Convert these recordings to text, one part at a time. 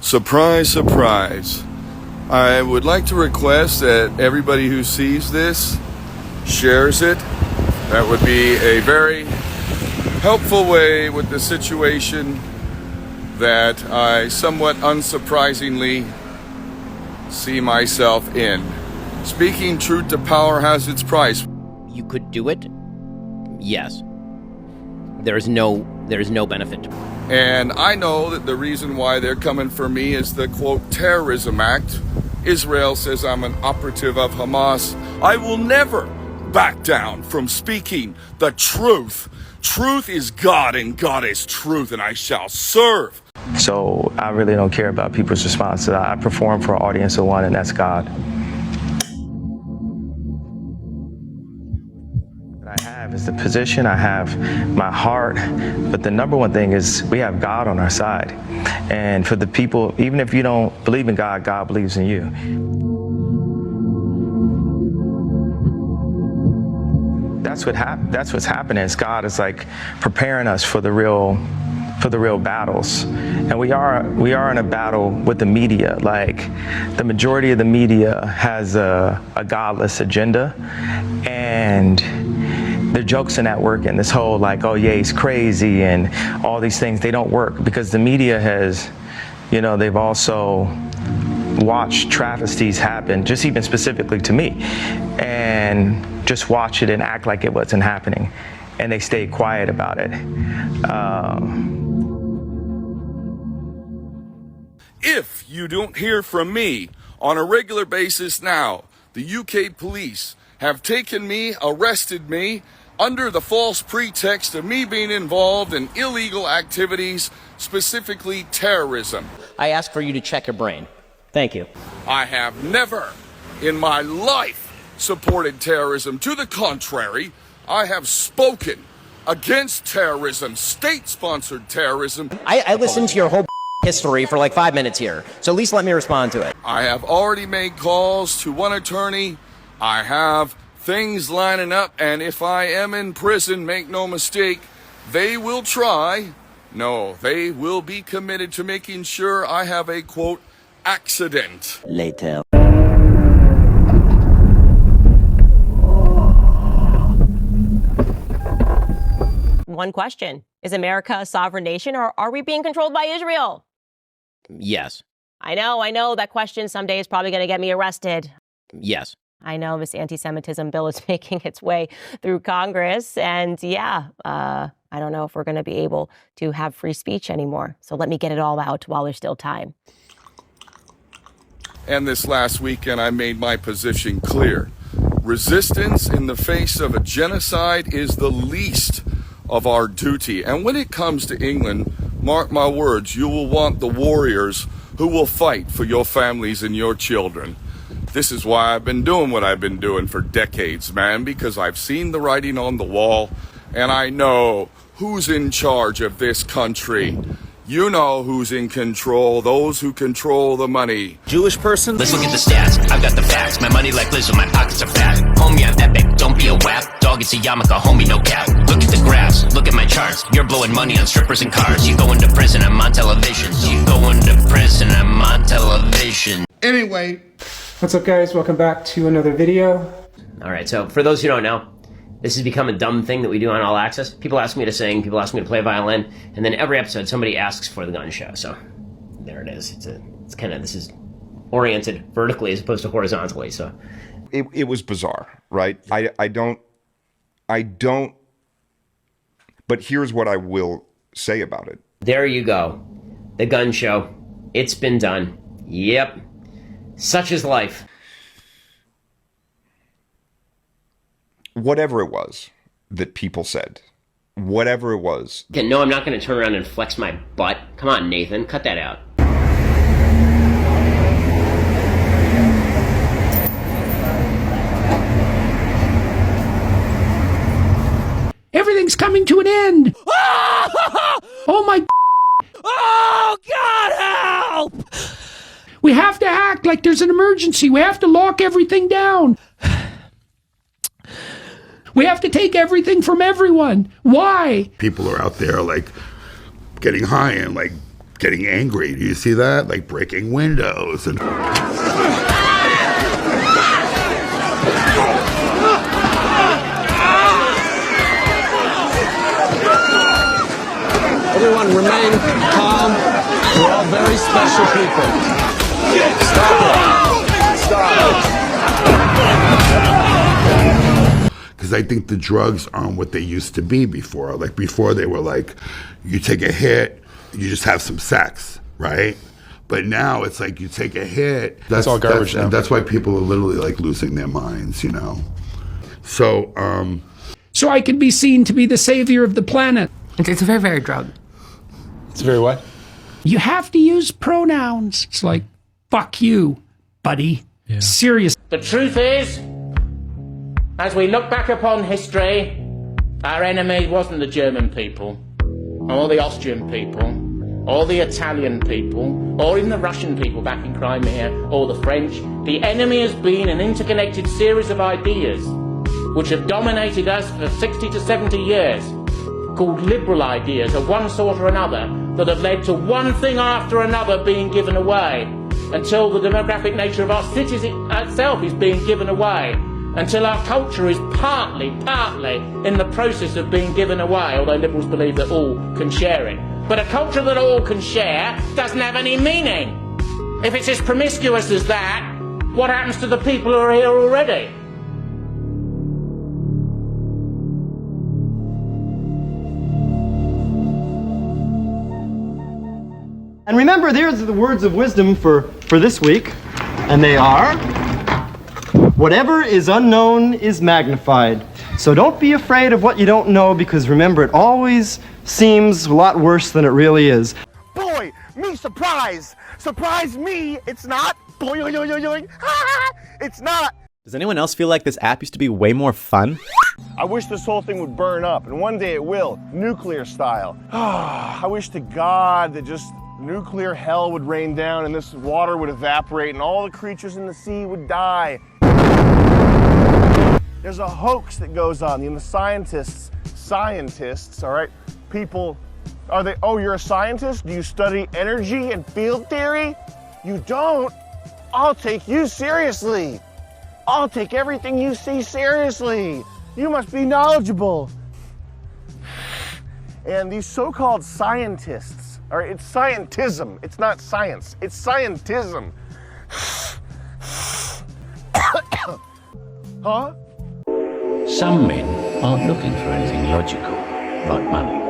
Surprise, surprise. I would like to request that everybody who sees this shares it. That would be a very helpful way with the situation that I somewhat unsurprisingly see myself in. Speaking truth to power has its price. You could do it? Yes. There's no benefit. And I know that the reason why they're coming for me is the, quote, terrorism act. Israel says I'm an operative of Hamas. I will never back down from speaking the truth. Truth is God, and God is truth, and I shall serve. So I really don't care about people's response to that. I perform for an audience of one, and that's God. What I have is the position, I have my heart, but the number one thing is we have God on our side. And for the people, even if you don't believe in God, God believes in you. That's what's happening. Is God is like preparing us for the real battles. And we are in a battle with the media. Like, the majority of the media has a godless agenda, and their jokes are not working. This whole like, oh yeah, he's crazy, and all these things, they don't work because the media has, they've also watched travesties happen, just even specifically to me, and just watch it and act like it wasn't happening, and they stayed quiet about it. If you don't hear from me on a regular basis now, the UK police have taken me, arrested me, under the false pretext of me being involved in illegal activities, specifically terrorism. I ask for you to check your brain. Thank you. I have never in my life supported terrorism. To the contrary, I have spoken against terrorism, state-sponsored terrorism. I listened to your whole history for like 5 minutes here, so at least let me respond to it. I have already made calls to one attorney. I have things lining up, and if I am in prison, make no mistake, they will they will be committed to making sure I have a, quote, accident. Later. One question. Is America a sovereign nation, or are we being controlled by Israel? Yes. I know. That question someday is probably going to get me arrested. Yes. I know this anti-Semitism bill is making its way through Congress. And I don't know if we're going to be able to have free speech anymore. So let me get it all out while there's still time. And this last weekend, I made my position clear. Resistance in the face of a genocide is the least of our duty. And when it comes to England, mark my words, you will want the warriors who will fight for your families and your children. This is why I've been doing what I've been doing for decades, man, because I've seen the writing on the wall, and I know who's in charge of this country. You know who's in control, those who control the money. Jewish person? Let's look at the stats. I've got the facts. My money like Lizzo, my pockets are fat. Homie, I'm epic. Don't be a wap. Dog, it's a yarmulke. Homie, no cap. Look at the graphs. Look at my charts. You're blowing money on strippers and cars. You going to prison, I'm on television. You going to prison, I'm on television. Anyway. What's up, guys? Welcome back to another video. All right, so for those who don't know, this has become a dumb thing that we do on All Access. People ask me to sing, people ask me to play violin, and then every episode somebody asks for the gun show. So there it is. It's kind of, this is oriented vertically as opposed to horizontally. So it was bizarre, right? I don't. But here's what I will say about it. There you go. The gun show. It's been done. Yep. Such is life. Whatever it was that people said, whatever it was. Okay, no, I'm not going to turn around and flex my butt. Come on, Nathan, cut that out. Everything's coming to an end. Oh my. Oh, God, help! We have to act like there's an emergency. We have to lock everything down. We have to take everything from everyone. Why? People are out there like getting high and like getting angry. Do you see that? Like breaking windows and... Everyone remain calm. We're all very special people. Stop it. Stop. Because I think the drugs aren't what they used to be before. Like before they were like, you take a hit, you just have some sex, right? But now it's like you take a hit. That's all garbage now. And that's why people are literally like losing their minds, you know? So, So I can be seen to be the savior of the planet. It's a very, very drug. It's very what? You have to use pronouns. It's like, fuck you, buddy. Yeah. Serious. The truth is, as we look back upon history, our enemy wasn't the German people, or the Austrian people, or the Italian people, or even the Russian people back in Crimea, or the French. The enemy has been an interconnected series of ideas which have dominated us for 60 to 70 years, called liberal ideas of one sort or another, that have led to one thing after another being given away, until the demographic nature of our cities itself is being given away, until our culture is partly in the process of being given away, although liberals believe that all can share it. But a culture that all can share doesn't have any meaning. If it's as promiscuous as that, what happens to the people who are here already? And remember, there's the words of wisdom for this week, and they are, whatever is unknown is magnified. So don't be afraid of what you don't know, because remember, it always seems a lot worse than it really is. Boy, me surprise! Surprise me! It's not! It's not! Does anyone else feel like this app used to be way more fun? I wish this whole thing would burn up, and one day it will, nuclear style. I wish to God that just nuclear hell would rain down and this water would evaporate and all the creatures in the sea would die. There's a hoax that goes on. You know, the scientists, all right? People, are they, oh, you're a scientist? Do you study energy and field theory? You don't? I'll take you seriously. I'll take everything you see seriously. You must be knowledgeable. And these so-called scientists, all right, it's scientism. It's not science. It's scientism. Huh? Some men aren't looking for anything logical, like money.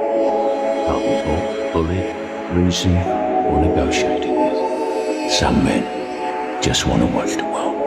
Not bought, bullied, reason, or negotiated with. Some men just want to watch the world burn.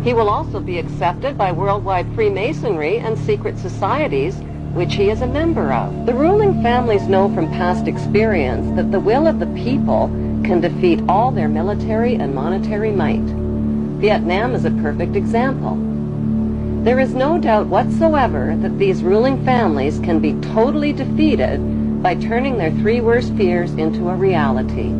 He will also be accepted by worldwide Freemasonry and secret societies, which he is a member of. The ruling families know from past experience that the will of the people can defeat all their military and monetary might. Vietnam is a perfect example. There is no doubt whatsoever that these ruling families can be totally defeated by turning their three worst fears into a reality.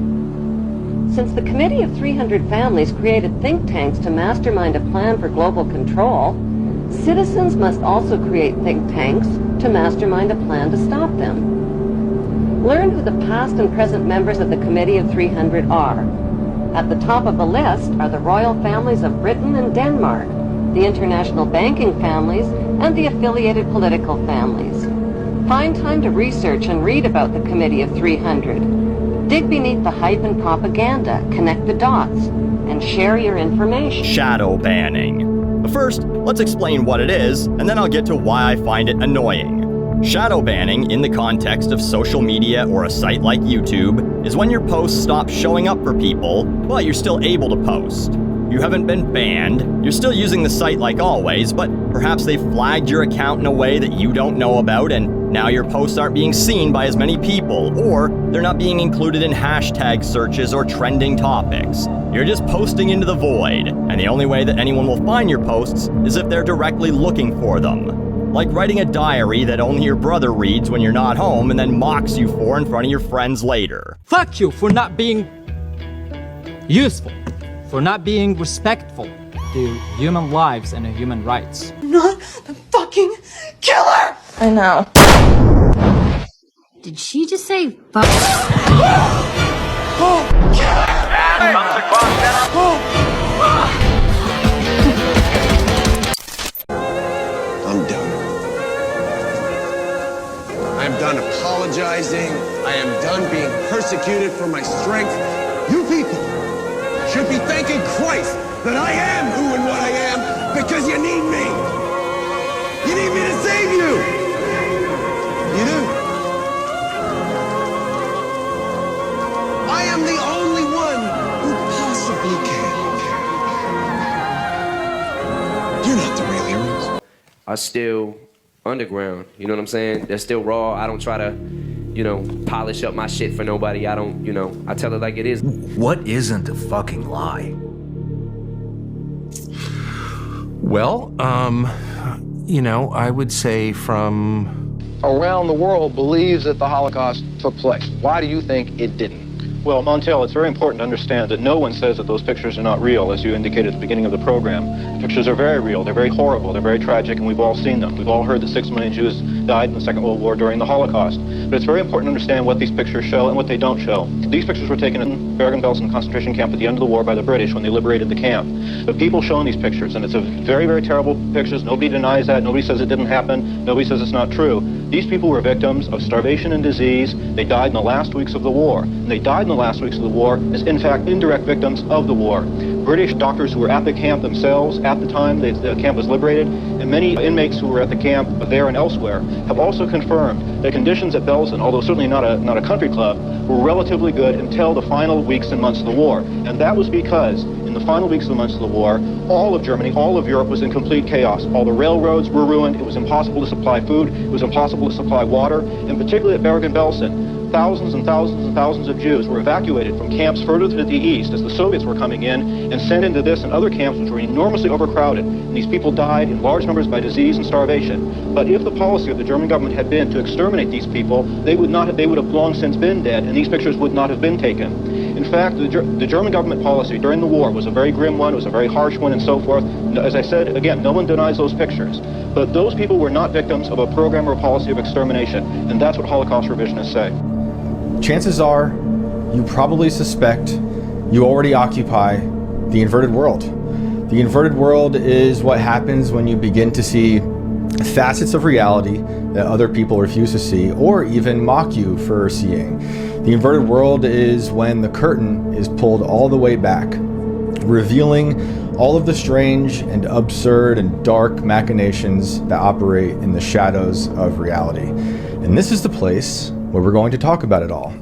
Since the Committee of 300 Families created think tanks to mastermind a plan for global control, citizens must also create think tanks to mastermind a plan to stop them. Learn who the past and present members of the Committee of 300 are. At the top of the list are the royal families of Britain and Denmark, the international banking families, and the affiliated political families. Find time to research and read about the Committee of 300. Dig beneath the hype and propaganda, connect the dots, and share your information. Shadow banning. But first, let's explain what it is, and then I'll get to why I find it annoying. Shadow banning, in the context of social media or a site like YouTube, is when your posts stop showing up for people, but you're still able to post. You haven't been banned. You're still using the site like always, but perhaps they flagged your account in a way that you don't know about, and now your posts aren't being seen by as many people, or they're not being included in hashtag searches or trending topics. You're just posting into the void, and the only way that anyone will find your posts is if they're directly looking for them. Like writing a diary that only your brother reads when you're not home and then mocks you for in front of your friends later. Fuck you for not being useful, for not being respectful to human lives and human rights. I'm not the fucking killer! I know. Did she just say fuck? I'm done. I am done apologizing. I am done being persecuted for my strength. You people should be thanking Christ that I am who and what I am because you need me. You need me to save you. You do. I am the only one who possibly can. You're not the real heroes. Are still underground, you know what I'm saying? They're still raw. I don't try to, polish up my shit for nobody. I don't, I tell it like it is. What isn't a fucking lie? Well, I would say from... around the world believes that the Holocaust took place. Why do you think it didn't? Well, Montel, it's very important to understand that no one says that those pictures are not real, as you indicated at the beginning of the program. The pictures are very real, they're very horrible, they're very tragic, and we've all seen them. We've all heard that 6 million Jews died in the Second World War during the Holocaust. But it's very important to understand what these pictures show and what they don't show. These pictures were taken in Bergen-Belsen concentration camp at the end of the war by the British when they liberated the camp. But people showing these pictures, and it's a very, very terrible pictures, nobody denies that, nobody says it didn't happen, nobody says it's not true. These people were victims of starvation and disease. They died in the last weeks of the war. And they died in the last weeks of the war as, in fact, indirect victims of the war. British doctors who were at the camp themselves at the time the camp was liberated, and many inmates who were at the camp there and elsewhere have also confirmed that conditions at Belsen, although certainly not a country club, were relatively good until the final weeks and months of the war. And that was because in the final weeks and months of the war, all of Germany, all of Europe was in complete chaos. All the railroads were ruined. It was impossible to supply food. It was impossible to supply water. And particularly at Bergen-Belsen, thousands and thousands and thousands of Jews were evacuated from camps further to the east as the Soviets were coming in and sent into this and other camps which were enormously overcrowded. And these people died in large numbers by disease and starvation. But if the policy of the German government had been to exterminate these people, they would have long since been dead, and these pictures would not have been taken. In fact, the German government policy during the war was a very grim one, it was a very harsh one, and so forth. As I said, again, no one denies those pictures. But those people were not victims of a program or a policy of extermination, and that's what Holocaust revisionists say. Chances are, you probably suspect you already occupy the inverted world. The inverted world is what happens when you begin to see facets of reality that other people refuse to see or even mock you for seeing. The inverted world is when the curtain is pulled all the way back, revealing all of the strange and absurd and dark machinations that operate in the shadows of reality. And this is the place where we're going to talk about it all.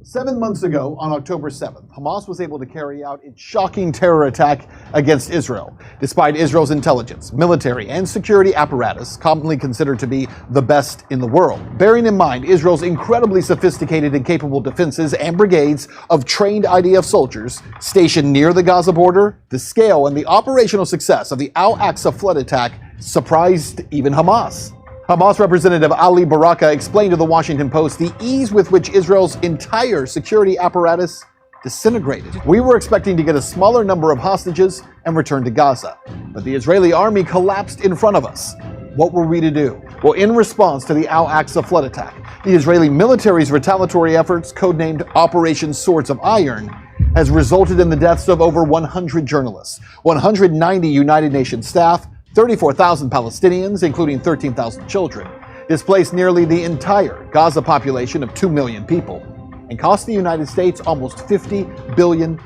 7 months ago, on October 7th, Hamas was able to carry out its shocking terror attack against Israel. Despite Israel's intelligence, military, and security apparatus, commonly considered to be the best in the world. Bearing in mind Israel's incredibly sophisticated and capable defenses and brigades of trained IDF soldiers stationed near the Gaza border, the scale and the operational success of the Al-Aqsa flood attack surprised even Hamas. Hamas representative Ali Baraka explained to the Washington Post the ease with which Israel's entire security apparatus disintegrated. We were expecting to get a smaller number of hostages and return to Gaza, but the Israeli army collapsed in front of us. What were we to do? Well, in response to the Al-Aqsa flood attack, the Israeli military's retaliatory efforts, codenamed Operation Swords of Iron, has resulted in the deaths of over 100 journalists, 190 United Nations staff, 34,000 Palestinians, including 13,000 children, displaced nearly the entire Gaza population of 2 million people, and cost the United States almost $50 billion.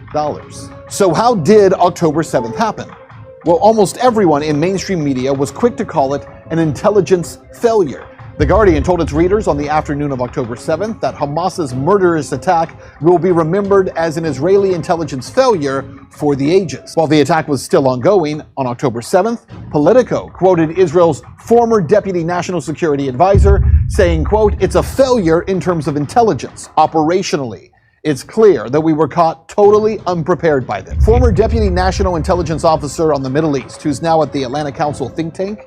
So how did October 7th happen? Well, almost everyone in mainstream media was quick to call it an intelligence failure. The Guardian told its readers on the afternoon of October 7th that Hamas's murderous attack will be remembered as an Israeli intelligence failure for the ages. While the attack was still ongoing, on October 7th, Politico quoted Israel's former deputy national security advisor saying, quote, "It's a failure in terms of intelligence, operationally. It's clear that we were caught totally unprepared by them." Former deputy national intelligence officer on the Middle East, who's now at the Atlantic Council think tank,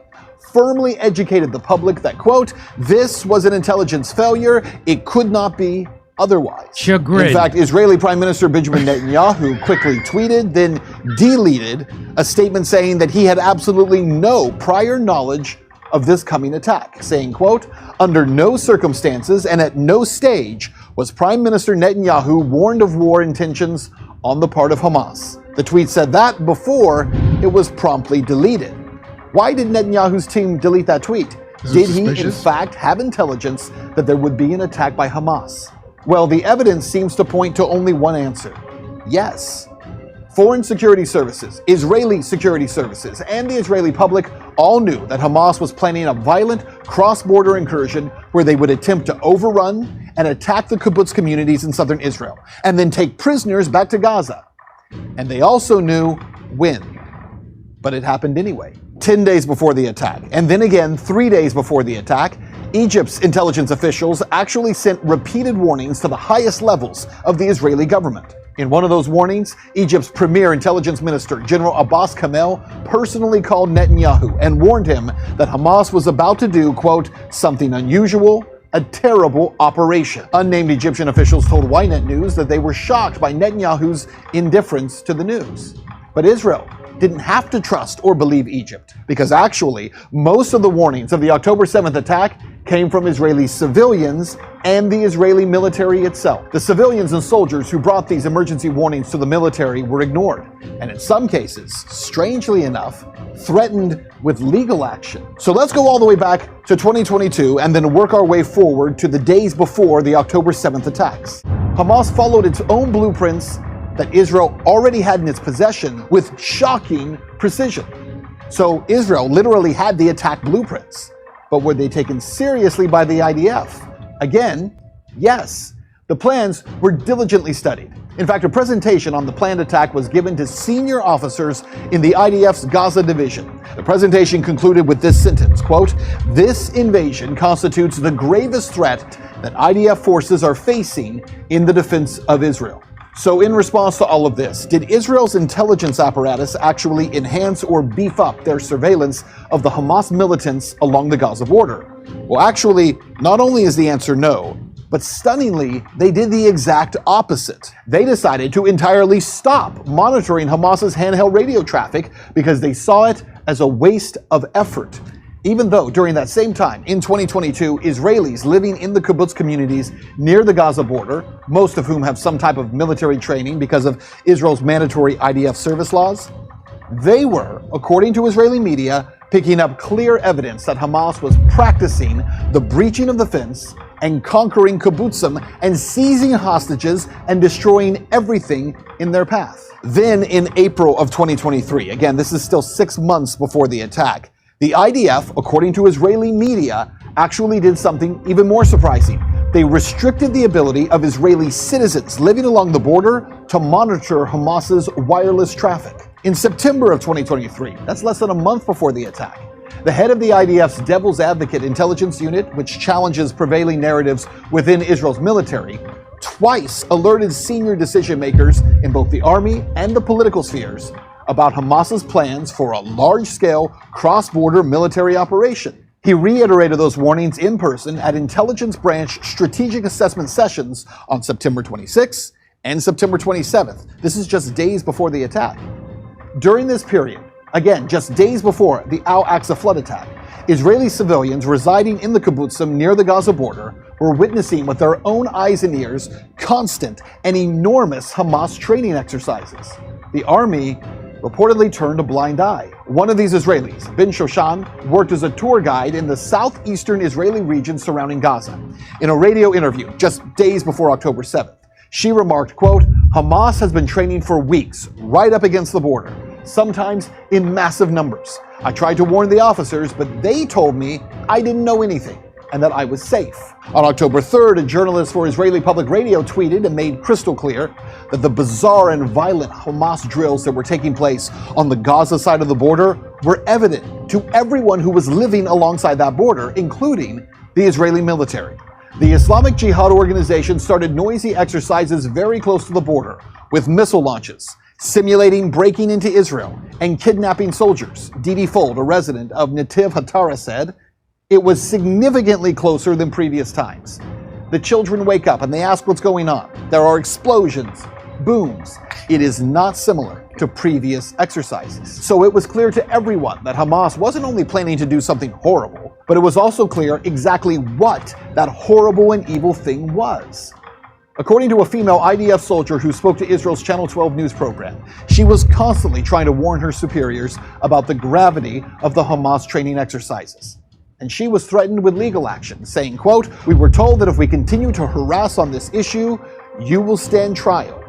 firmly educated the public that, quote, "This was an intelligence failure. It could not be otherwise." Chagrin. In fact, Israeli Prime Minister Benjamin Netanyahu quickly tweeted, then deleted a statement saying that he had absolutely no prior knowledge of this coming attack, saying, quote, "Under no circumstances and at no stage was Prime Minister Netanyahu warned of war intentions on the part of Hamas." The tweet said that before it was promptly deleted. Why did Netanyahu's team delete that tweet? Did he, in fact, have intelligence that there would be an attack by Hamas? Well, the evidence seems to point to only one answer. Yes. Foreign security services, Israeli security services, and the Israeli public all knew that Hamas was planning a violent cross-border incursion where they would attempt to overrun and attack the kibbutz communities in southern Israel, and then take prisoners back to Gaza. And they also knew when. But it happened anyway. 10 days before the attack, and then again 3 days before the attack, Egypt's intelligence officials actually sent repeated warnings to the highest levels of the Israeli government. In one of those warnings, Egypt's premier intelligence minister, General Abbas Kamel, personally called Netanyahu and warned him that Hamas was about to do, quote, "something unusual, a terrible operation." Unnamed Egyptian officials told Ynet News that they were shocked by Netanyahu's indifference to the news. But Israel didn't have to trust or believe Egypt, because actually, most of the warnings of the October 7th attack came from Israeli civilians and the Israeli military itself. The civilians and soldiers who brought these emergency warnings to the military were ignored, and in some cases, strangely enough, threatened with legal action. So let's go all the way back to 2022 and then work our way forward to the days before the October 7th attacks. Hamas followed its own blueprints that Israel already had in its possession with shocking precision. So Israel literally had the attack blueprints. But were they taken seriously by the IDF? Again, yes. The plans were diligently studied. In fact, a presentation on the planned attack was given to senior officers in the IDF's Gaza division. The presentation concluded with this sentence, quote, "This invasion constitutes the gravest threat that IDF forces are facing in the defense of Israel." So in response to all of this, did Israel's intelligence apparatus actually enhance or beef up their surveillance of the Hamas militants along the Gaza border? Well, actually, not only is the answer no, but stunningly, they did the exact opposite. They decided to entirely stop monitoring Hamas's handheld radio traffic because they saw it as a waste of effort. Even though during that same time, in 2022, Israelis living in the kibbutz communities near the Gaza border, most of whom have some type of military training because of Israel's mandatory IDF service laws, they were, according to Israeli media, picking up clear evidence that Hamas was practicing the breaching of the fence and conquering kibbutzim and seizing hostages and destroying everything in their path. Then in April of 2023, again, this is still 6 months before the attack, the IDF, according to Israeli media, actually did something even more surprising. They restricted the ability of Israeli citizens living along the border to monitor Hamas's wireless traffic. In September of 2023, that's less than a month before the attack, the head of the IDF's Devil's Advocate intelligence unit, which challenges prevailing narratives within Israel's military, twice alerted senior decision makers in both the army and the political spheres about Hamas's plans for a large-scale cross-border military operation. He reiterated those warnings in person at intelligence branch strategic assessment sessions on September 26th and September 27th. This is just days before the attack. During this period, again, just days before the Al-Aqsa flood attack, Israeli civilians residing in the kibbutzim near the Gaza border were witnessing with their own eyes and ears constant and enormous Hamas training exercises. The army reportedly turned a blind eye. One of these Israelis, Ben Shoshan, worked as a tour guide in the southeastern Israeli region surrounding Gaza. In a radio interview just days before October 7th, she remarked, quote, "Hamas has been training for weeks right up against the border, sometimes in massive numbers. I tried to warn the officers, but they told me I didn't know anything. and that I was safe. On October 3rd, a journalist for Israeli Public Radio tweeted and made crystal clear that the bizarre and violent Hamas drills that were taking place on the Gaza side of the border were evident to everyone who was living alongside that border, including the Israeli military. The Islamic Jihad organization started noisy exercises very close to the border, with missile launches, simulating breaking into Israel and kidnapping soldiers. Didi Fold, a resident of Netiv Hatara, said, "It was significantly closer than previous times. The children wake up and they ask what's going on. There are explosions, booms. It is not similar to previous exercises." So it was clear to everyone that Hamas wasn't only planning to do something horrible, but it was also clear exactly what that horrible and evil thing was. According to a female IDF soldier who spoke to Israel's Channel 12 news program, she was constantly trying to warn her superiors about the gravity of the Hamas training exercises. And she was threatened with legal action, saying, quote, "We were told that if we continue to harass on this issue, you will stand trial."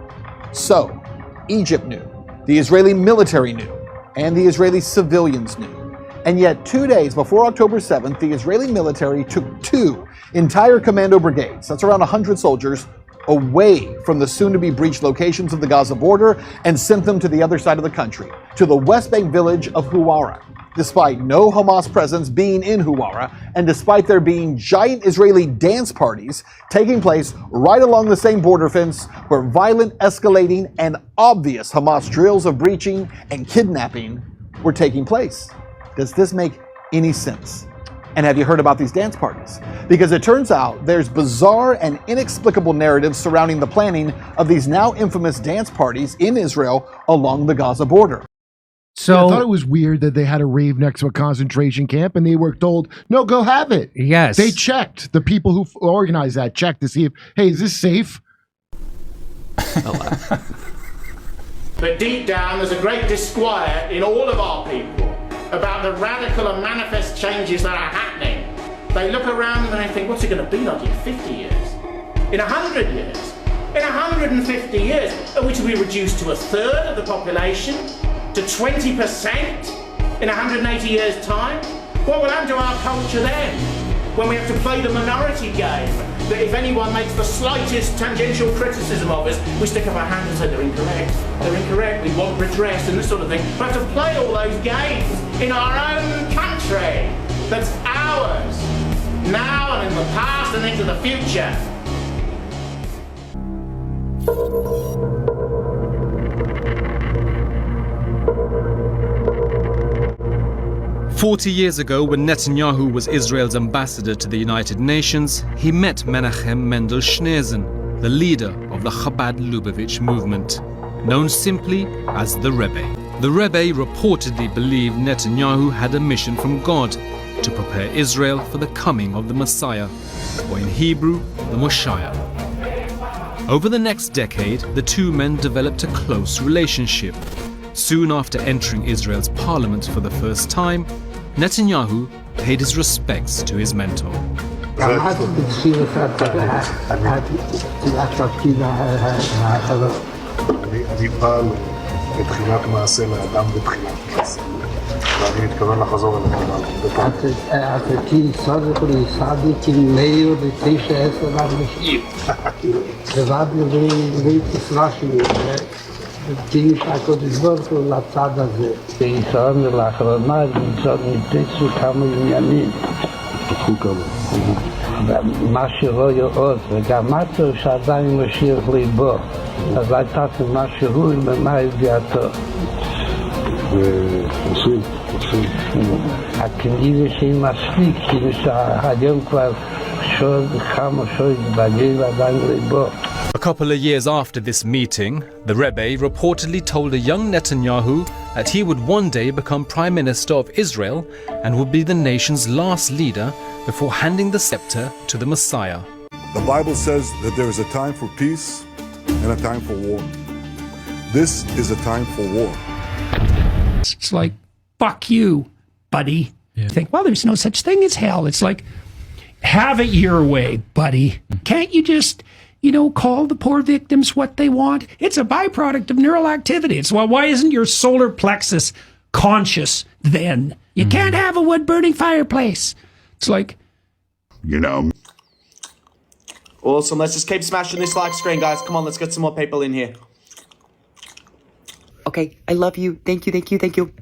So, Egypt knew, the Israeli military knew, and the Israeli civilians knew. And yet 2 days before October 7th, the Israeli military took 2 entire commando brigades, that's around 100 soldiers, away from the soon-to-be-breached locations of the Gaza border and sent them to the other side of the country, to the West Bank village of Huwara. Despite no Hamas presence being in Huwara, and despite there being giant Israeli dance parties taking place right along the same border fence where violent, escalating, and obvious Hamas drills of breaching and kidnapping were taking place. Does this make any sense? And have you heard about these dance parties? Because it turns out there's bizarre and inexplicable narratives surrounding the planning of these now infamous dance parties in Israel along the Gaza border. So I thought it was weird that they had a rave next to a concentration camp and they were told, no, go have it. Yes. They checked. The people who organized that checked to see if, hey, is this safe? But deep down, there's a great disquiet in all of our people about the radical and manifest changes that are happening. They look around and they think, what's it going to be like in 50 years? In 100 years? In 150 years? Are we to be reduced to a third of the population? To 20% in 180 years' time? What will happen to our culture then? When we have to play the minority game, that if anyone makes the slightest tangential criticism of us, we stick up our hand and say they're incorrect, we want redress and this sort of thing. We have to play all those games in our own country that's ours, now and in the past and into the future. 40 years ago, when Netanyahu was Israel's ambassador to the United Nations, he met Menachem Mendel Schneerson, the leader of the Chabad Lubavitch movement, known simply as the Rebbe. The Rebbe reportedly believed Netanyahu had a mission from God to prepare Israel for the coming of the Messiah, or in Hebrew, the Moshiach. Over the next decade, the two men developed a close relationship. Soon after entering Israel's parliament for the first time, Netanyahu paid his respects to his mentor. תהי שהקודש ברוך הוא לצד הזה. בישראל לאחרונה נתפסו כמה עניינים. מה שרואי עוד, וגם משהו שעדיין משאיר ליבו. אז הייתה משהו ומה ידיעתו. הכנראה שהיא מספיק, כאילו שהיום כבר כמה שעות בגיל עדיין ליבו. A couple of years after this meeting, the Rebbe reportedly told a young Netanyahu that he would one day become Prime Minister of Israel and would be the nation's last leader before handing the scepter to the Messiah. The Bible says that there is a time for peace and a time for war. This is a time for war. It's like, fuck you, buddy. You think, well, there's no such thing as hell. It's like, have it your way, buddy. Can't you just, call the poor victims what they want? It's a byproduct of neural activity. It's, well, why isn't your solar plexus conscious then? You can't have a wood-burning fireplace. It's like, you know. Awesome. Let's just keep smashing this like screen, guys. Come on, let's get some more people in here. Okay, I love you. Thank you, thank you, thank you.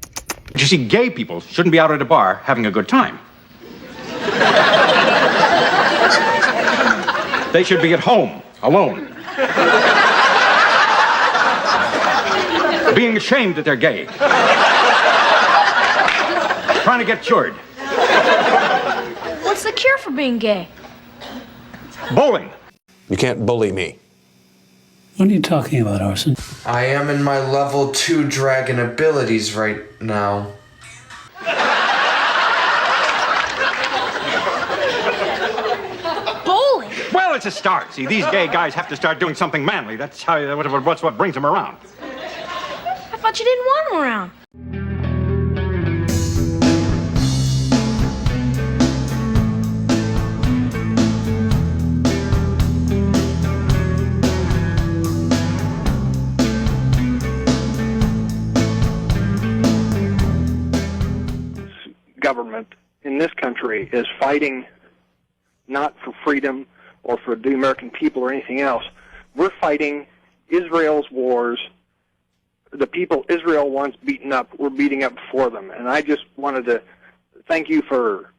But you see, gay people shouldn't be out at a bar having a good time. They should be at home, alone. Being ashamed that they're gay. Trying to get cured. What's the cure for being gay? Bowling. You can't bully me. What are you talking about, Arson? I am in my level 2 dragon abilities right now. Bowling? Well, it's a start. See, these gay guys have to start doing something manly. That's what brings them around. I thought you didn't want him around. Government in this country is fighting not for freedom or for the American people or anything else. We're fighting Israel's wars. The people Israel wants beaten up, we're beating up for them. And I just wanted to thank you for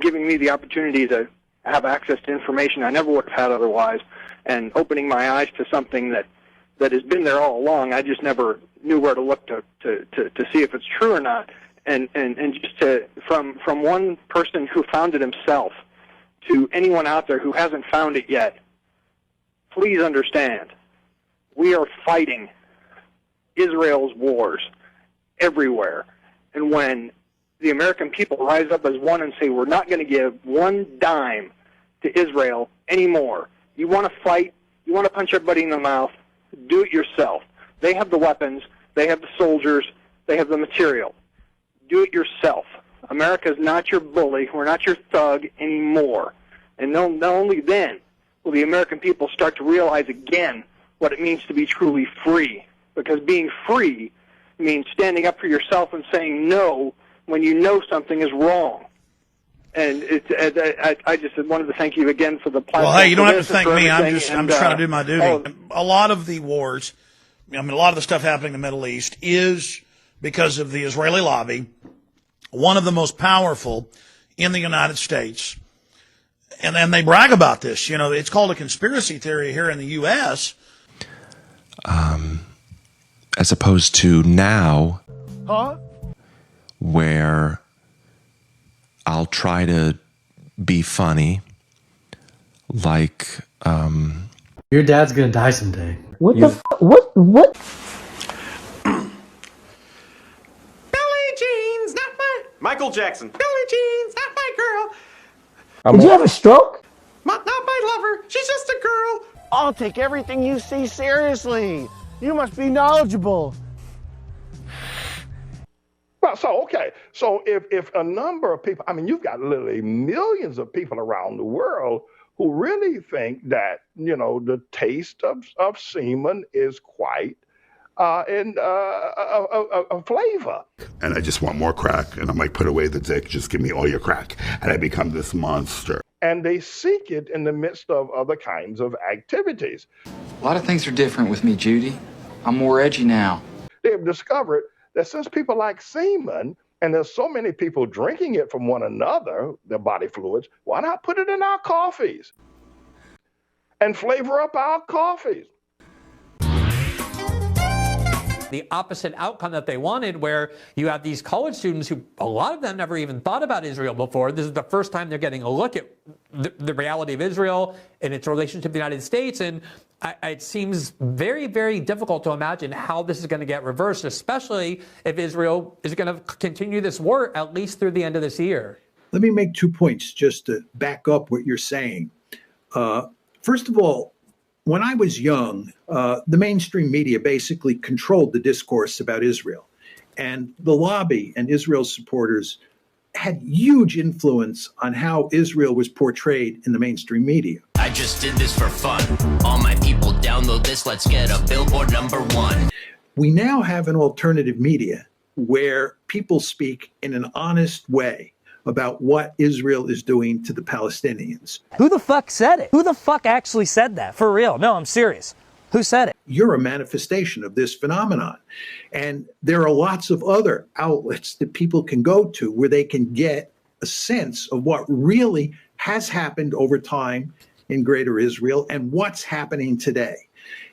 giving me the opportunity to have access to information I never would have had otherwise, and opening my eyes to something that has been there all along. I just never knew where to look to see if it's true or not. And just from one person who found it himself to anyone out there who hasn't found it yet, please understand, we are fighting Israel's wars everywhere. And when the American people rise up as one and say, we're not going to give one dime to Israel anymore, you want to fight, you want to punch everybody in the mouth, do it yourself. They have the weapons, they have the soldiers, they have the material. Do it yourself. America's not your bully. We're not your thug anymore. And not only then will the American people start to realize again what it means to be truly free. Because being free means standing up for yourself and saying no when you know something is wrong. And I just wanted to thank you again for the platform. Well, hey, you don't have to thank me. I'm trying to do my duty. A lot of the wars, a lot of the stuff happening in the Middle East is because of the Israeli lobby, one of the most powerful in the United States. And they brag about this. It's called a conspiracy theory here in the U.S. As opposed to now, where I'll try to be funny, like... Your dad's gonna die someday. What? Jeans, not my... Michael Jackson. Billie Jean's not my girl. Did you have a stroke? Not my lover. She's just a girl. I'll take everything you see seriously. You must be knowledgeable. Well, so if a number of people, you've got literally millions of people around the world who really think that, the taste of semen is quite a flavor. And I just want more crack, and I'm like, put away the dick, just give me all your crack. And I become this monster. And they seek it in the midst of other kinds of activities. A lot of things are different with me, Judy. I'm more edgy now. They've discovered that since people like semen, and there's so many people drinking it from one another, their body fluids, why not put it in our coffees and flavor up our coffees? The opposite outcome that they wanted, where you have these college students who, a lot of them never even thought about Israel before. This is the first time they're getting a look at the reality of Israel and its relationship to the United States. And it seems very, very difficult to imagine how this is going to get reversed, especially if Israel is going to continue this war at least through the end of this year. Let me make 2 points just to back up what you're saying. First of all, when I was young, the mainstream media basically controlled the discourse about Israel. And the lobby and Israel's supporters had huge influence on how Israel was portrayed in the mainstream media. I just did this for fun. All my people download this, let's get a Billboard #1. We now have an alternative media where people speak in an honest way about what Israel is doing to the Palestinians. Who the fuck said it? Who the fuck actually said that? For real? No, I'm serious. Who said it? You're a manifestation of this phenomenon. And there are lots of other outlets that people can go to where they can get a sense of what really has happened over time in Greater Israel and what's happening today.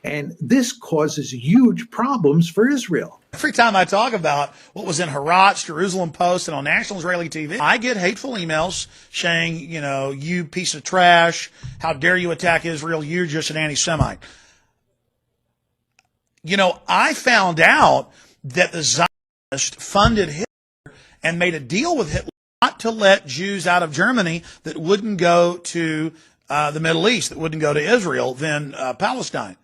And this causes huge problems for Israel. Every time I talk about what was in Haaretz, Jerusalem Post, and on national Israeli TV, I get hateful emails saying, you know, you piece of trash, how dare you attack Israel, you're just an anti-Semite. You know, I found out that the Zionists funded Hitler and made a deal with Hitler not to let Jews out of Germany that wouldn't go to the Middle East, that wouldn't go to Israel, then Palestine.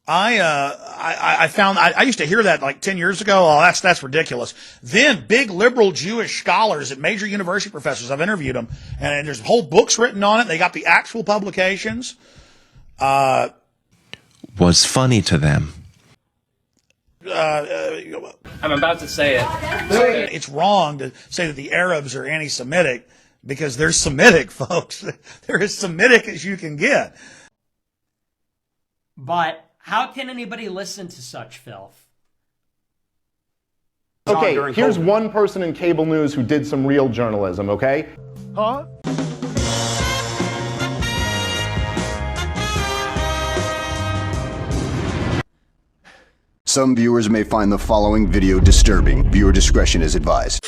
I used to hear that like 10 years ago. Oh, that's ridiculous. Then big liberal Jewish scholars at major university professors, I've interviewed them, and there's whole books written on it. They got the actual publications. Was funny to them. I'm about to say it. It's wrong to say that the Arabs are anti-Semitic because they're Semitic, folks. They're as Semitic as you can get. But how can anybody listen to such filth? Okay, here's one person in cable news who did some real journalism, okay? Huh? Some viewers may find the following video disturbing. Viewer discretion is advised.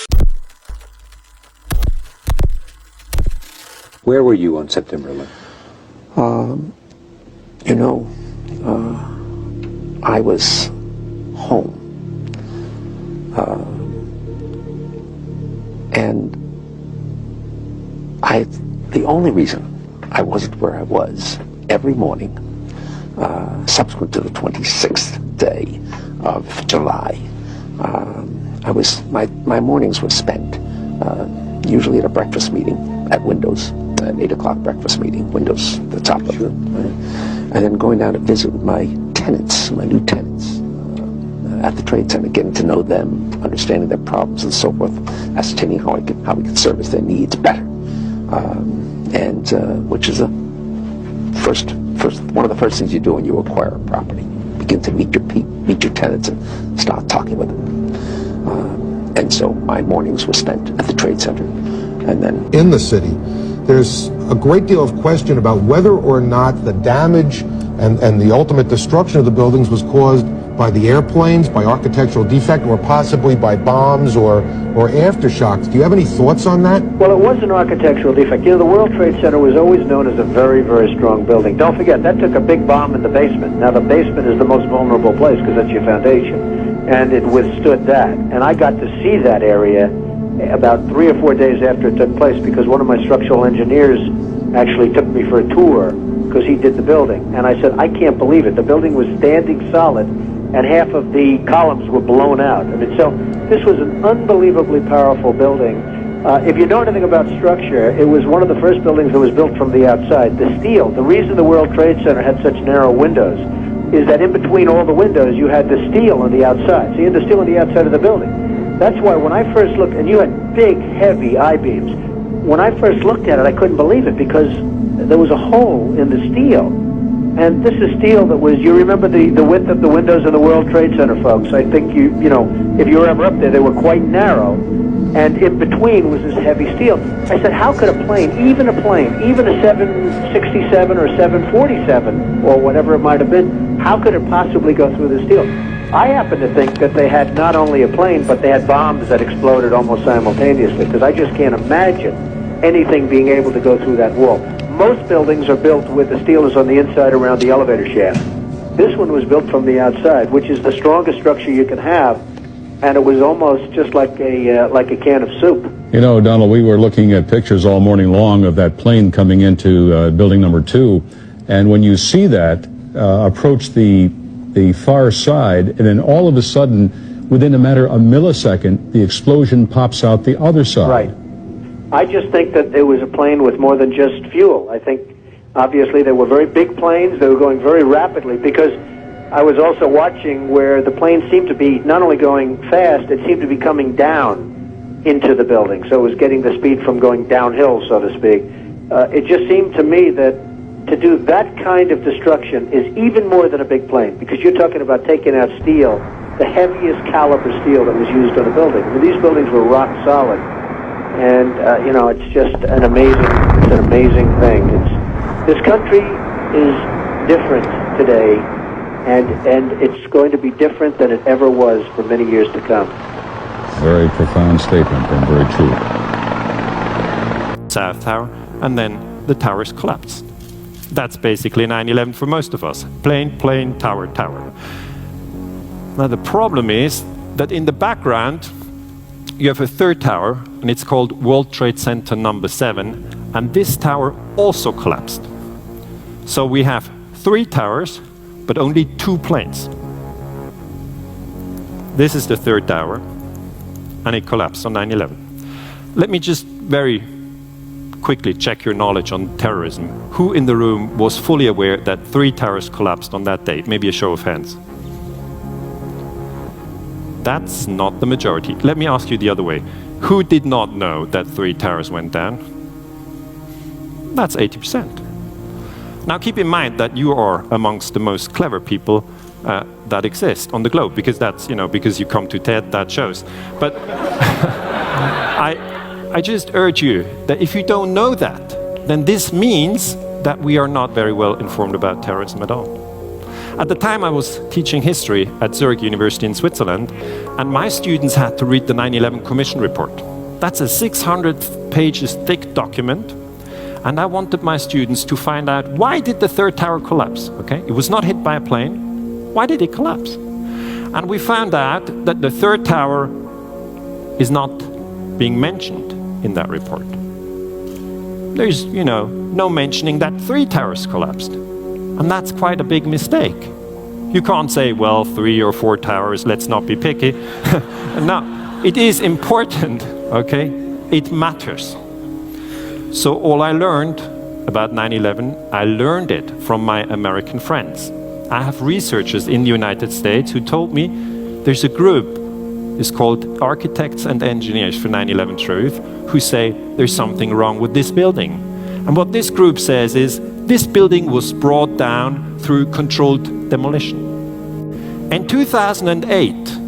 Where were you on September 11th? You know, I was home. And the only reason I wasn't where I was every morning, subsequent to the 26th day of July, my mornings were spent usually at a breakfast meeting at Windows, an 8 o'clock breakfast meeting, Windows, the top of it, and then going down to visit with my tenants, my new tenants, at the Trade Center, getting to know them, understanding their problems and so forth, ascertaining how we could service their needs better, which is one of the first things you do when you acquire a property. Begin to meet your tenants and start talking with them. And so my mornings were spent at the Trade Center, and then in the city, there's a great deal of question about whether or not the damage and the ultimate destruction of the buildings was caused by the airplanes, by architectural defect, or possibly by bombs or aftershocks. Do you have any thoughts on that? Well, it was an architectural defect. You know, the World Trade Center was always known as a very, very strong building. Don't forget, that took a big bomb in the basement. Now, the basement is the most vulnerable place because that's your foundation, and it withstood that. And I got to see that area about 3 or 4 days after it took place because one of my structural engineers actually took me for a tour because he did the building. And I said, I can't believe it. The building was standing solid, and half of the columns were blown out. I mean, so this was an unbelievably powerful building. If you know anything about structure, it was one of the first buildings that was built from the outside. The steel, the reason the World Trade Center had such narrow windows is that in between all the windows, you had the steel on the outside. So you had the steel on the outside of the building. That's why when I first looked, and you had big, heavy I-beams, when I first looked at it, I couldn't believe it because there was a hole in the steel. And this is steel that was, you remember the width of the windows in the World Trade Center, folks. I think you know, if you were ever up there, they were quite narrow. And in between was this heavy steel. I said, how could a plane, even a 767 or 747 or whatever it might have been, how could it possibly go through the steel? I happen to think that they had not only a plane, but they had bombs that exploded almost simultaneously, because I just can't imagine anything being able to go through that wall. Most buildings are built with the steel is on the inside around the elevator shaft. This one was built from the outside, which is the strongest structure you can have, and it was almost just like a can of soup. You know, Donald, we were looking at pictures all morning long of that plane coming into building number 2, and when you see that approach the far side, and then all of a sudden, within a matter of a millisecond, the explosion pops out the other side. Right. I just think that it was a plane with more than just fuel. I think, obviously, they were very big planes. They were going very rapidly, because I was also watching where the plane seemed to be not only going fast, it seemed to be coming down. into the building. So it was getting the speed from going downhill, so to speak. It just seemed to me that to do that kind of destruction is even more than a big plane, because you're talking about taking out steel, the heaviest caliber steel that was used on a building. I mean, these buildings were rock solid, and you know, it's just an amazing thing. This country is different today, and it's going to be different than it ever was for many years to come. Very profound statement and very true. South Tower, and then the towers collapsed. That's basically 9/11 for most of us. Plane, tower, tower. Now the problem is that in the background you have a third tower, and it's called World Trade Center number 7, and this tower also collapsed. So we have 3 towers, but only 2 planes. This is the third tower, and it collapsed on 9/11. Let me just very quickly check your knowledge on terrorism. Who in the room was fully aware that 3 towers collapsed on that day? Maybe a show of hands. That's not the majority. Let me ask you the other way. Who did not know that 3 towers went down? That's 80%. Now keep in mind that you are amongst the most clever people that exist on the globe, because that's, you know, because you come to TED, that shows. But I just urge you that if you don't know that, then this means that we are not very well informed about terrorism at all. At the time I was teaching history at Zurich University in Switzerland, and my students had to read the 9/11 Commission report. That's a 600 pages thick document, and I wanted my students to find out, why did the third tower collapse? Okay, it was not hit by a plane. Why did it collapse? And we found out that the third tower is not being mentioned in that report. There's, you know, no mentioning that 3 towers collapsed. And that's quite a big mistake. You can't say, well, 3 or 4 towers, let's not be picky. No, it is important, okay? It matters. So all I learned about 9/11, I learned it from my American friends. I have researchers in the United States who told me there's a group, it's called Architects and Engineers for 9/11 Truth, who say there's something wrong with this building. And what this group says is, this building was brought down through controlled demolition. In 2008,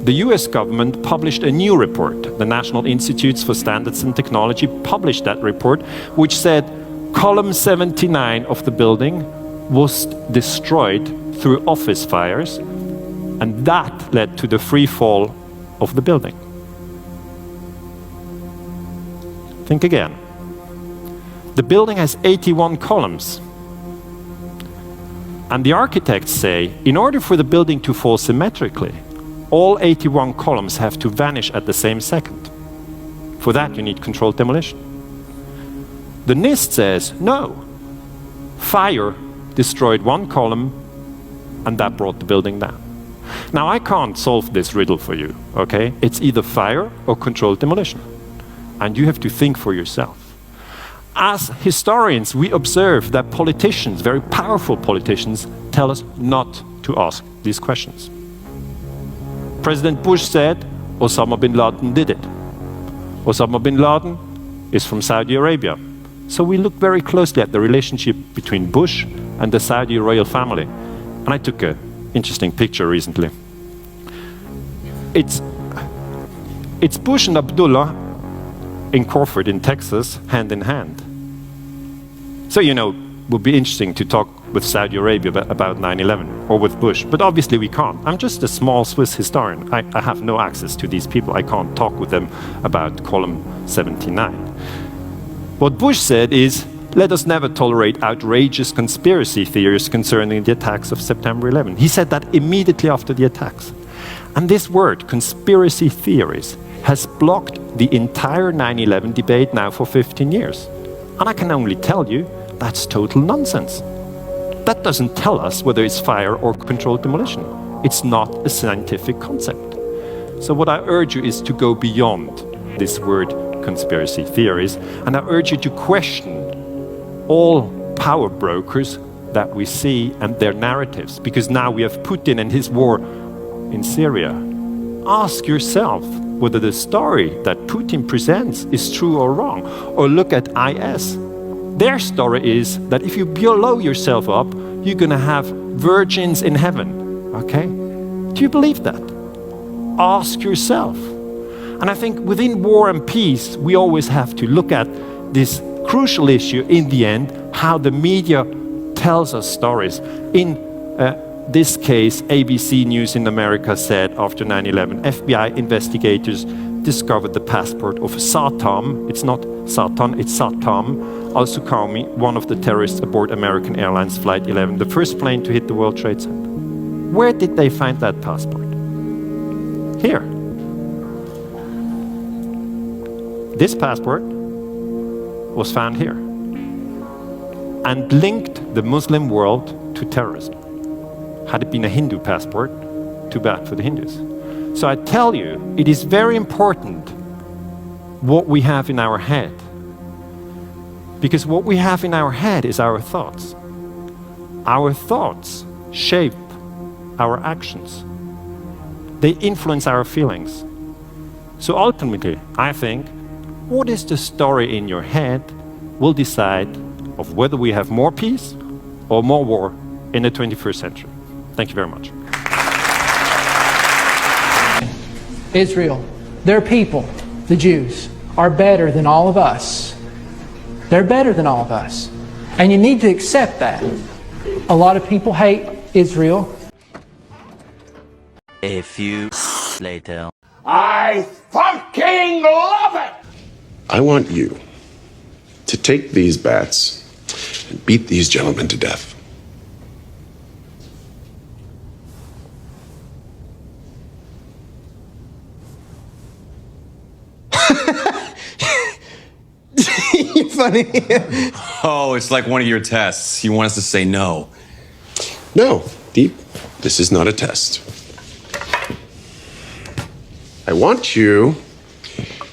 the US government published a new report. The National Institutes for Standards and Technology published that report, which said column 79 of the building was destroyed through office fires, and that led to the free fall of the building. Think again. The building has 81 columns. And the architects say, in order for the building to fall symmetrically, all 81 columns have to vanish at the same second. For that, you need controlled demolition. The NIST says, no. Fire destroyed 1 column, and that brought the building down. Now, I can't solve this riddle for you, okay? It's either fire or controlled demolition. And you have to think for yourself. As historians, we observe that politicians, very powerful politicians, tell us not to ask these questions. President Bush said, Osama bin Laden did it. Osama bin Laden is from Saudi Arabia. So we look very closely at the relationship between Bush and the Saudi royal family. And I took an interesting picture recently. It's Bush and Abdullah in Crawford in Texas, hand in hand. So, you know, it would be interesting to talk with Saudi Arabia about 9/11, or with Bush, but obviously we can't. I'm just a small Swiss historian. I have no access to these people. I can't talk with them about column 79. What Bush said is, let us never tolerate outrageous conspiracy theories concerning the attacks of September 11. He said that immediately after the attacks. And this word, conspiracy theories, has blocked the entire 9/11 debate now for 15 years. And I can only tell you, that's total nonsense. That doesn't tell us whether it's fire or controlled demolition. It's not a scientific concept. So what I urge you is to go beyond this word conspiracy theories, and I urge you to question all power brokers that we see and their narratives, because now we have Putin and his war in Syria. Ask yourself, whether the story that Putin presents is true or wrong. Or look at IS. Their story is that if you blow yourself up, you're going to have virgins in heaven. Okay? Do you believe that? Ask yourself. And I think within war and peace, we always have to look at this crucial issue in the end, how the media tells us stories. In this case, ABC News in America said after 9/11, FBI investigators discovered the passport of Satam. It's not Satan, it's Satam al-Suqami, one of the terrorists aboard American Airlines Flight 11, the first plane to hit the World Trade Center. Where did they find that passport? Here. This passport was found here and linked the Muslim world to terrorism. Had it been a Hindu passport, too bad for the Hindus. So I tell you, it is very important what we have in our head. Because what we have in our head is our thoughts. Our thoughts shape our actions. They influence our feelings. So ultimately, I think, what is the story in your head will decide of whether we have more peace or more war in the 21st century. Thank you very much. Israel, their people, the Jews, are better than all of us. They're better than all of us. And you need to accept that. A lot of people hate Israel. A few later. I fucking love it! I want you to take these bats and beat these gentlemen to death. You're funny. Oh, it's like one of your tests. You want us to say no. No, Deep, this is not a test. I want you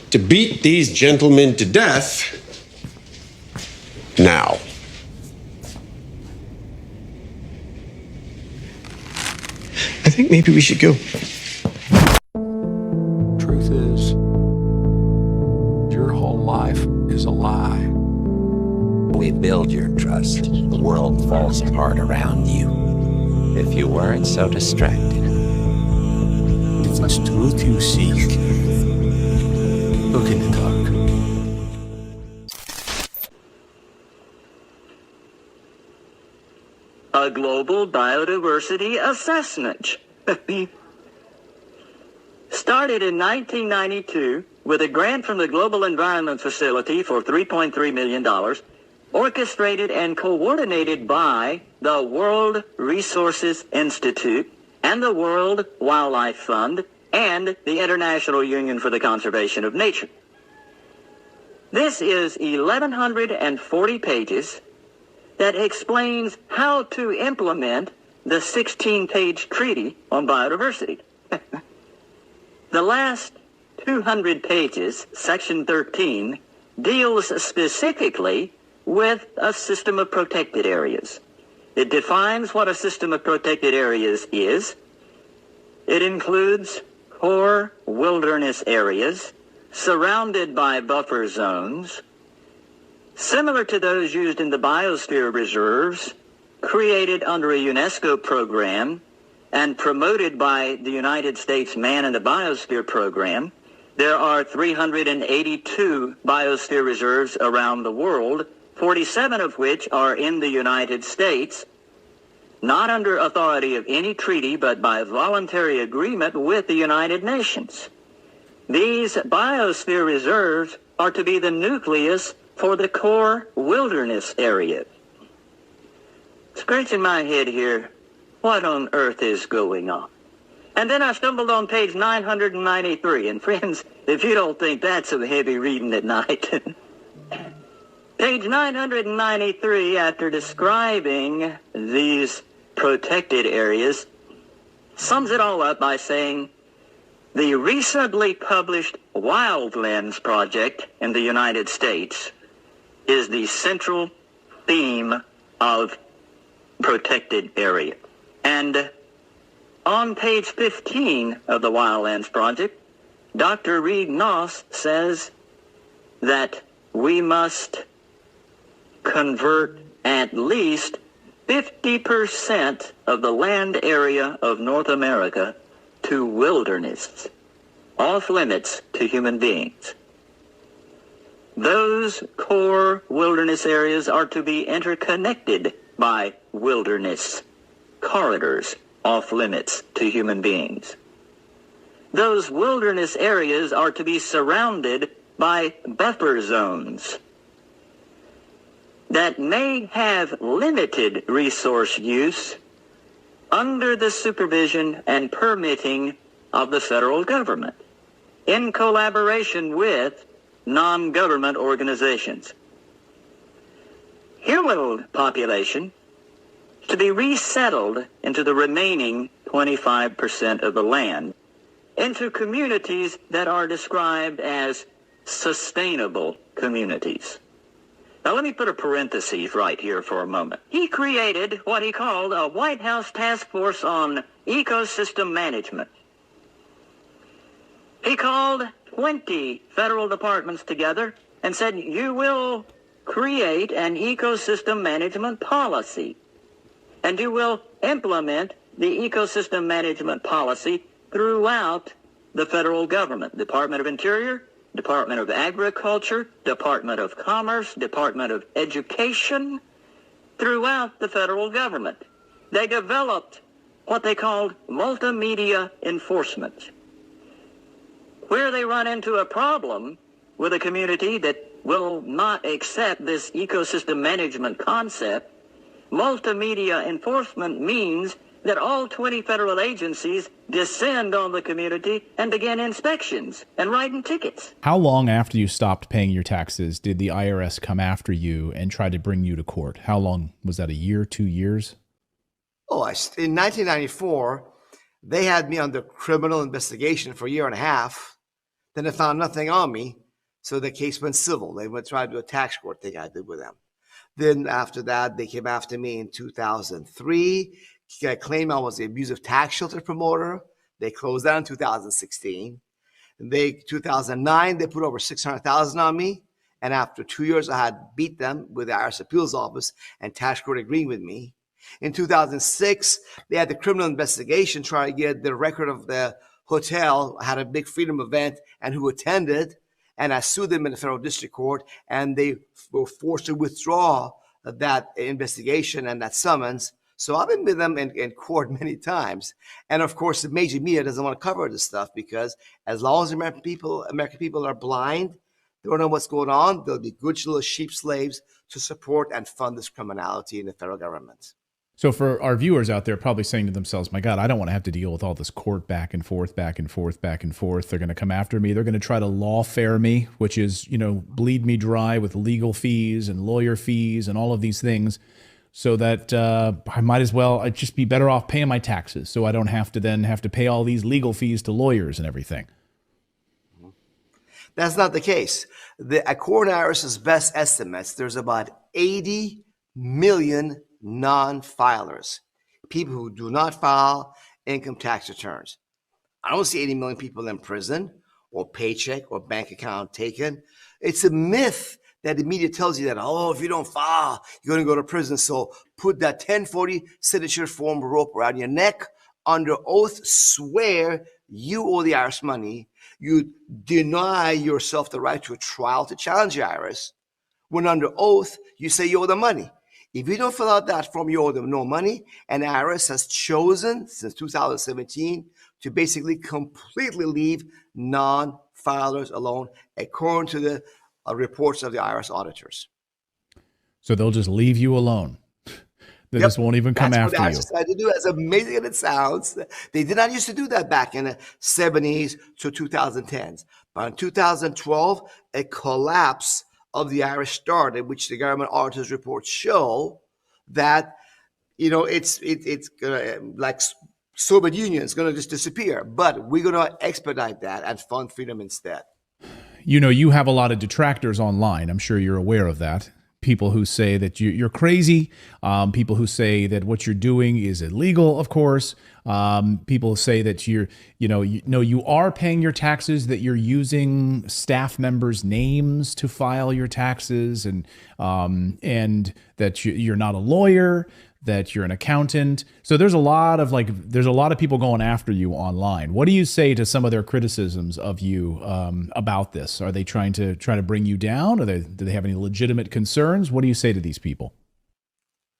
to beat these gentlemen to death now. I think maybe we should go. Truth is, your whole life is a lie. We build your trust. The world falls apart around you. If you weren't so distracted. If it's truth you seek, look in the dark. A global biodiversity assessment. Started in 1992 with a grant from the Global Environment Facility for $3.3 million, orchestrated and coordinated by the World Resources Institute and the World Wildlife Fund and the International Union for the Conservation of Nature. This is 1,140 pages that explains how to implement the 16-page treaty on biodiversity. The last 200 pages, section 13, deals specifically with a system of protected areas. It defines what a system of protected areas is. It includes core wilderness areas surrounded by buffer zones, similar to those used in the biosphere reserves, created under a UNESCO program and promoted by the United States Man in the Biosphere program. There are 382 biosphere reserves around the world, 47 of which are in the United States, not under authority of any treaty, but by voluntary agreement with the United Nations. These biosphere reserves are to be the nucleus for the core wilderness area. Scratching my head here, what on earth is going on? And then I stumbled on page 993, and friends, if you don't think that's some heavy reading at night, page 993, after describing these protected areas, sums it all up by saying, the recently published Wildlands Project in the United States is the central theme of protected area. And on page 15 of the Wildlands Project, Dr. Reed Noss says that we must convert at least 50% of the land area of North America to wilderness, off limits to human beings. Those core wilderness areas are to be interconnected by wilderness corridors off limits to human beings. Those wilderness areas are to be surrounded by buffer zones that may have limited resource use under the supervision and permitting of the federal government, in collaboration with non-government organizations. Human population to be resettled into the remaining 25% of the land, into communities that are described as sustainable communities. Now let me put a parenthesis right here for a moment. He created what he called a White House task force on ecosystem management. He called 20 federal departments together and said, you will create an ecosystem management policy, and you will implement the ecosystem management policy throughout the federal government, Department of Interior, Department of Agriculture, Department of Commerce, Department of Education, throughout the federal government. They developed what they called multimedia enforcement. Where they run into a problem with a community that will not accept this ecosystem management concept, multimedia enforcement means that all 20 federal agencies descend on the community and begin inspections and writing tickets. How long after you stopped paying your taxes did the IRS come after you and try to bring you to court? How long? Was that a year, 2 years? In 1994, they had me under criminal investigation for a year and a half. Then they found nothing on me, so the case went civil. They went try to do a tax court thing I did with them. Then after that, they came after me in 2003. I claimed I was the abusive tax shelter promoter. They closed that in 2016. 2009, they put over $600,000 on me. And after 2 years, I had beat them with the IRS Appeals Office and tax court agreeing with me. In 2006, they had the criminal investigation trying to get the record of the hotel. I had a big freedom event and who attended. And I sued them in the federal district court, and they were forced to withdraw that investigation and that summons. So I've been with them in court many times. And of course, the major media doesn't want to cover this stuff because as long as American people are blind, they don't know what's going on, they'll be good little sheep slaves to support and fund this criminality in the federal government. So for our viewers out there probably saying to themselves, my God, I don't want to have to deal with all this court back and forth, back and forth, back and forth. They're going to come after me. They're going to try to lawfare me, which is, bleed me dry with legal fees and lawyer fees and all of these things, so that I might as well, I'd just be better off paying my taxes so I don't have to then have to pay all these legal fees to lawyers and everything. That's not the case. According to IRS's best estimates, there's about 80 million non-filers, people who do not file income tax returns. I don't see 80 million people in prison or paycheck or bank account taken. It's a myth that the media tells you that, if you don't file, you're going to go to prison. So put that 1040 signature form rope around your neck, under oath, swear you owe the IRS money. You deny yourself the right to a trial to challenge the IRS. When under oath, you say you owe the money. If you don't fill out that form, you owe them no money. And the IRS has chosen since 2017 to basically completely leave non-filers alone, according to the reports of the IRS auditors. So they'll just leave you alone. They just won't even come after you. That's what the IRS decided to do. As amazing as it sounds, they did not used to do that back in the 70s to 2010s. But in 2012, a collapse of the IRS started, which the government auditors reports show that, it's gonna, like Soviet Union is going to just disappear. But we're going to expedite that and fund freedom instead. You have a lot of detractors online. I'm sure you're aware of that. people who say that you're crazy, people who say that what you're doing is illegal, of course. People say that you are paying your taxes, that you're using staff members' names to file your taxes, and that you're not a lawyer, that you're an accountant. So there's a lot of people going after you online. What do you say to some of their criticisms of you about this? Are they trying to bring you down? Do they have any legitimate concerns? What do you say to these people?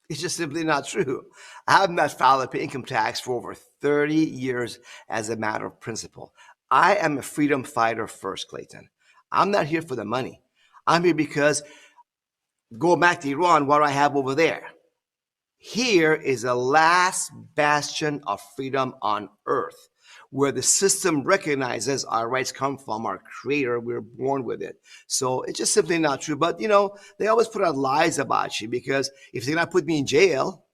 It's just simply not true. I have not filed a income tax for over 30 years as a matter of principle. I am a freedom fighter first, Clayton. I'm not here for the money. I'm here because, go back to Iran, what I have over there. Here is the last bastion of freedom on earth, where the system recognizes our rights come from our creator. We're born with it. So it's just simply not true. But, they always put out lies about you, because if they're not put me in jail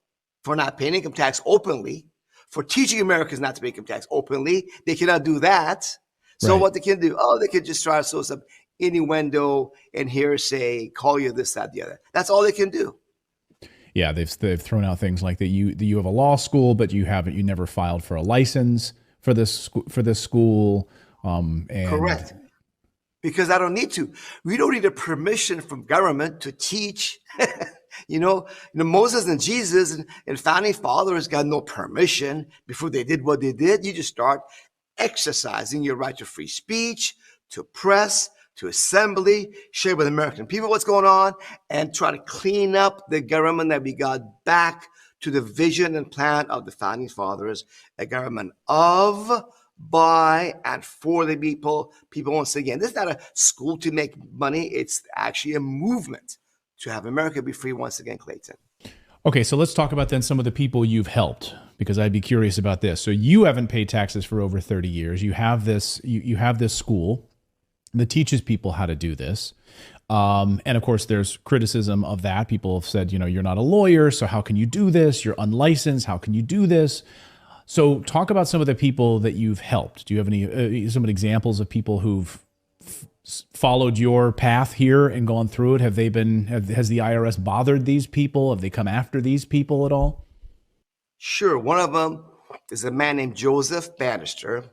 for not paying income tax openly, for teaching Americans not to pay income tax openly, they cannot do that. So What they can do, they can just try to sow some innuendo and hearsay, call you this, that, the other. That's all they can do. Yeah, they've thrown out things like that you have a law school, but you never filed for a license for this school. Correct. Because I don't need to. We don't need a permission from government to teach. Moses and Jesus and founding fathers got no permission before they did what they did. You just start exercising your right to free speech, to press, to assembly, share with American people what's going on, and try to clean up the government that we got back to the vision and plan of the founding fathers, a government of, by, and for the people. People, once again, this is not a school to make money. It's actually a movement to have America be free once again, Clayton. Okay, so let's talk about then some of the people you've helped, because I'd be curious about this. So you haven't paid taxes for over 30 years. You have this, you have this school that teaches people how to do this. And of course, there's criticism of that. People have said, you're not a lawyer, so how can you do this? You're unlicensed. How can you do this? So talk about some of the people that you've helped. Do you have any some examples of people who've followed your path here and gone through it? Has the IRS bothered these people? Have they come after these people at all? Sure. One of them is a man named Joseph Bannister,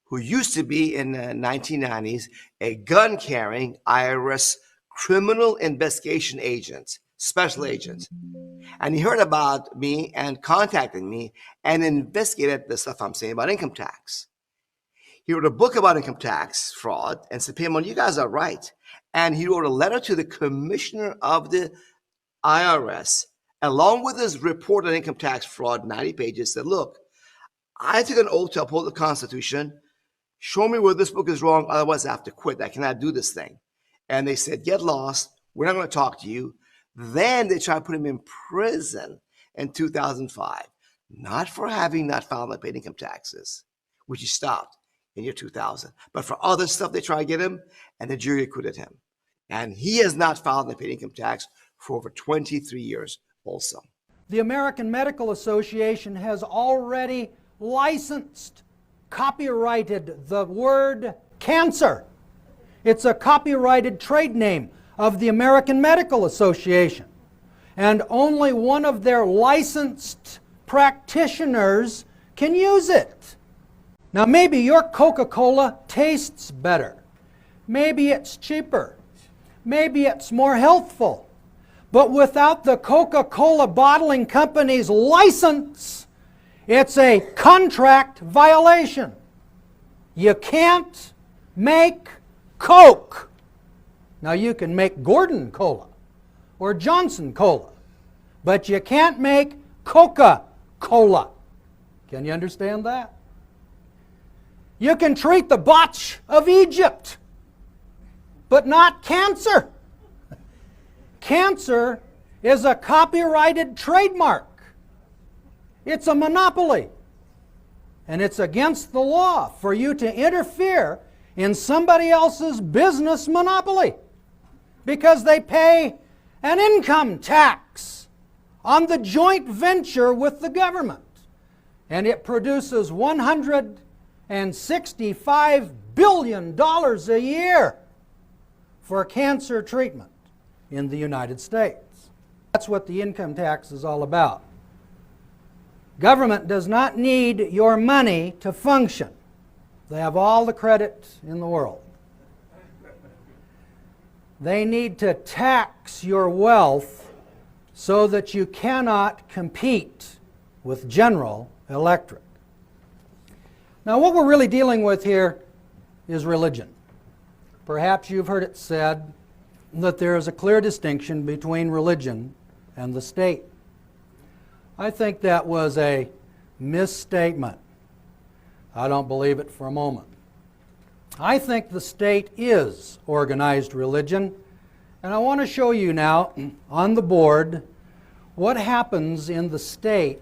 who used to be in the 1990s a gun-carrying IRS criminal investigation agent, special agent. And he heard about me and contacted me and investigated the stuff I'm saying about income tax. He wrote a book about income tax fraud and said, Emal, you guys are right. And he wrote a letter to the commissioner of the IRS, along with his report on income tax fraud, 90 pages, said, look, I took an oath to uphold the Constitution. Show me where this book is wrong, otherwise I have to quit. I cannot do this thing. And they said, get lost. We're not going to talk to you. Then they tried to put him in prison in 2005, not for having not filed and paid income taxes, which he stopped in year 2000, but for other stuff they tried to get him, and the jury acquitted him. And he has not filed and paid income tax for over 23 years also. The American Medical Association has already licensed, copyrighted the word cancer. It's a copyrighted trade name of the American Medical Association. And only one of their licensed practitioners can use it. Now maybe your Coca-Cola tastes better. Maybe it's cheaper. Maybe it's more healthful. But without the Coca-Cola bottling company's license, it's a contract violation. You can't make Coke. Now you can make Gordon Cola or Johnson Cola, but you can't make Coca-Cola. Can you understand that? You can treat the botch of Egypt, but not cancer. Cancer is a copyrighted trademark. It's a monopoly. And it's against the law for you to interfere in somebody else's business monopoly because they pay an income tax on the joint venture with the government. And it produces $165 billion a year for cancer treatment. in the United States. That's what the income tax is all about. Government does not need your money to function. They have all the credit in the world. They need to tax your wealth so that you cannot compete with General Electric. Now, what we're really dealing with here is religion. Perhaps you've heard it said that there is a clear distinction between religion and the state. I think that was a misstatement. I don't believe it for a moment. I think the state is organized religion, and I want to show you now on the board what happens in the state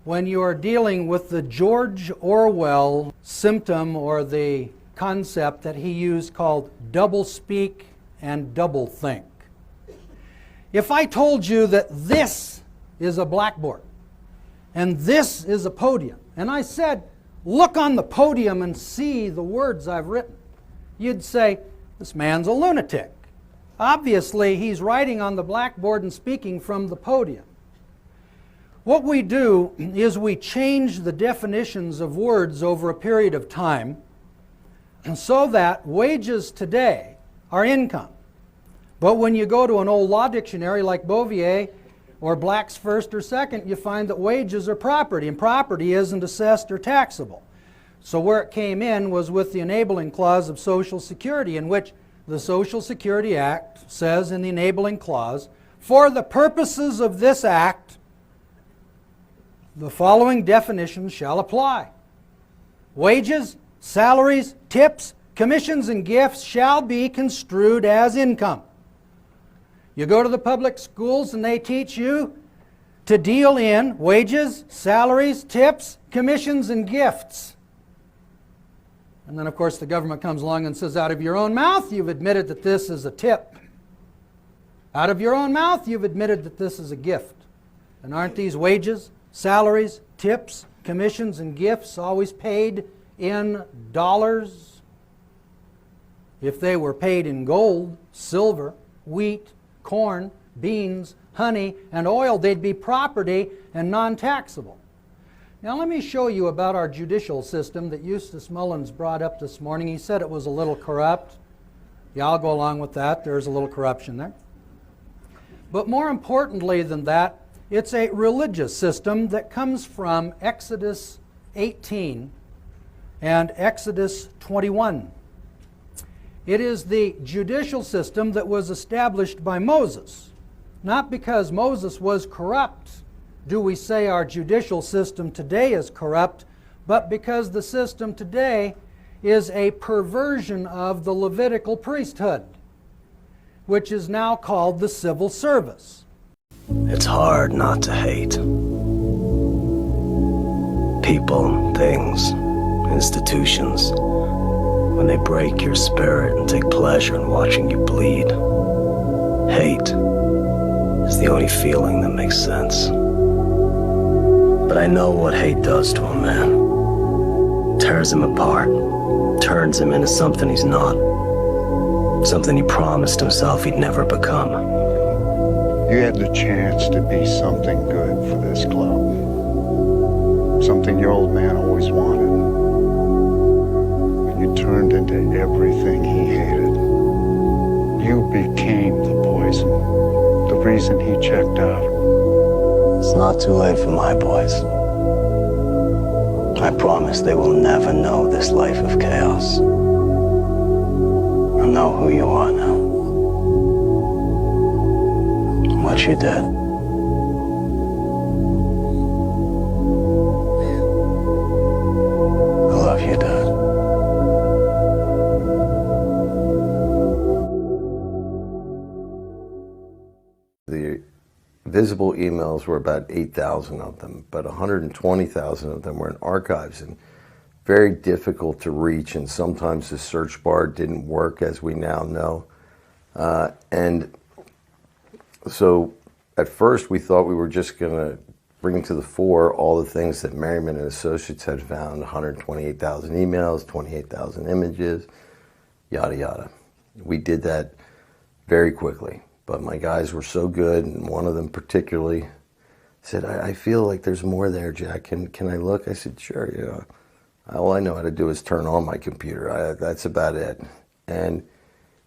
when you are dealing with the George Orwell symptom, or the concept that he used called double-speak and double-think. If I told you that this is a blackboard and this is a podium, and I said, look on the podium and see the words I've written, you'd say, this man's a lunatic. Obviously, he's writing on the blackboard and speaking from the podium. What we do is we change the definitions of words over a period of time, and so that wages today are income. But when you go to an old law dictionary like Bouvier or Black's First or Second, you find that wages are property, and property isn't assessed or taxable. So where it came in was with the enabling clause of Social Security, in which the Social Security Act says in the enabling clause, for the purposes of this act, the following definitions shall apply. Wages, salaries, tips, commissions, and gifts shall be construed as income. You go to the public schools and they teach you to deal in wages, salaries, tips, commissions, and gifts. And then, of course, the government comes along and says, out of your own mouth, you've admitted that this is a tip. Out of your own mouth, you've admitted that this is a gift. And aren't these wages, salaries, tips, commissions, and gifts always paid in dollars? If they were paid in gold, silver, wheat, corn, beans, honey, and oil, they'd be property and non-taxable. Now let me show you about our judicial system that Eustace Mullins brought up this morning. He said it was a little corrupt. Yeah, I'll go along with that. There's a little corruption there. But more importantly than that, it's a religious system that comes from Exodus 18 and Exodus 21. It is the judicial system that was established by Moses. Not because Moses was corrupt do we say our judicial system today is corrupt, but because the system today is a perversion of the Levitical priesthood, which is now called the civil service. It's hard not to hate. People, things, institutions, when they break your spirit and take pleasure in watching you bleed. Hate is the only feeling that makes sense. But I know what hate does to a man. Tears him apart, turns him into something he's not, something he promised himself he'd never become. You had the chance to be something good for this club. Something your old man always wanted. You turned into everything he hated. You became the poison, the reason he checked out. It's not too late for my boys. I promise they will never know this life of chaos. I know who you are now. And what you did. I love you, Dad. The visible emails were about 8,000 of them, but 120,000 of them were in archives and very difficult to reach, and sometimes the search bar didn't work, as we now know. And so at first we thought we were just going to bring to the fore all the things that Merriman and Associates had found: 128,000 emails, 28,000 images, yada yada. We did that very quickly. But my guys were so good, and one of them particularly said, I feel like there's more there, Jack. Can I look? I said, sure. You know, all I know how to do is turn on my computer. That's about it. And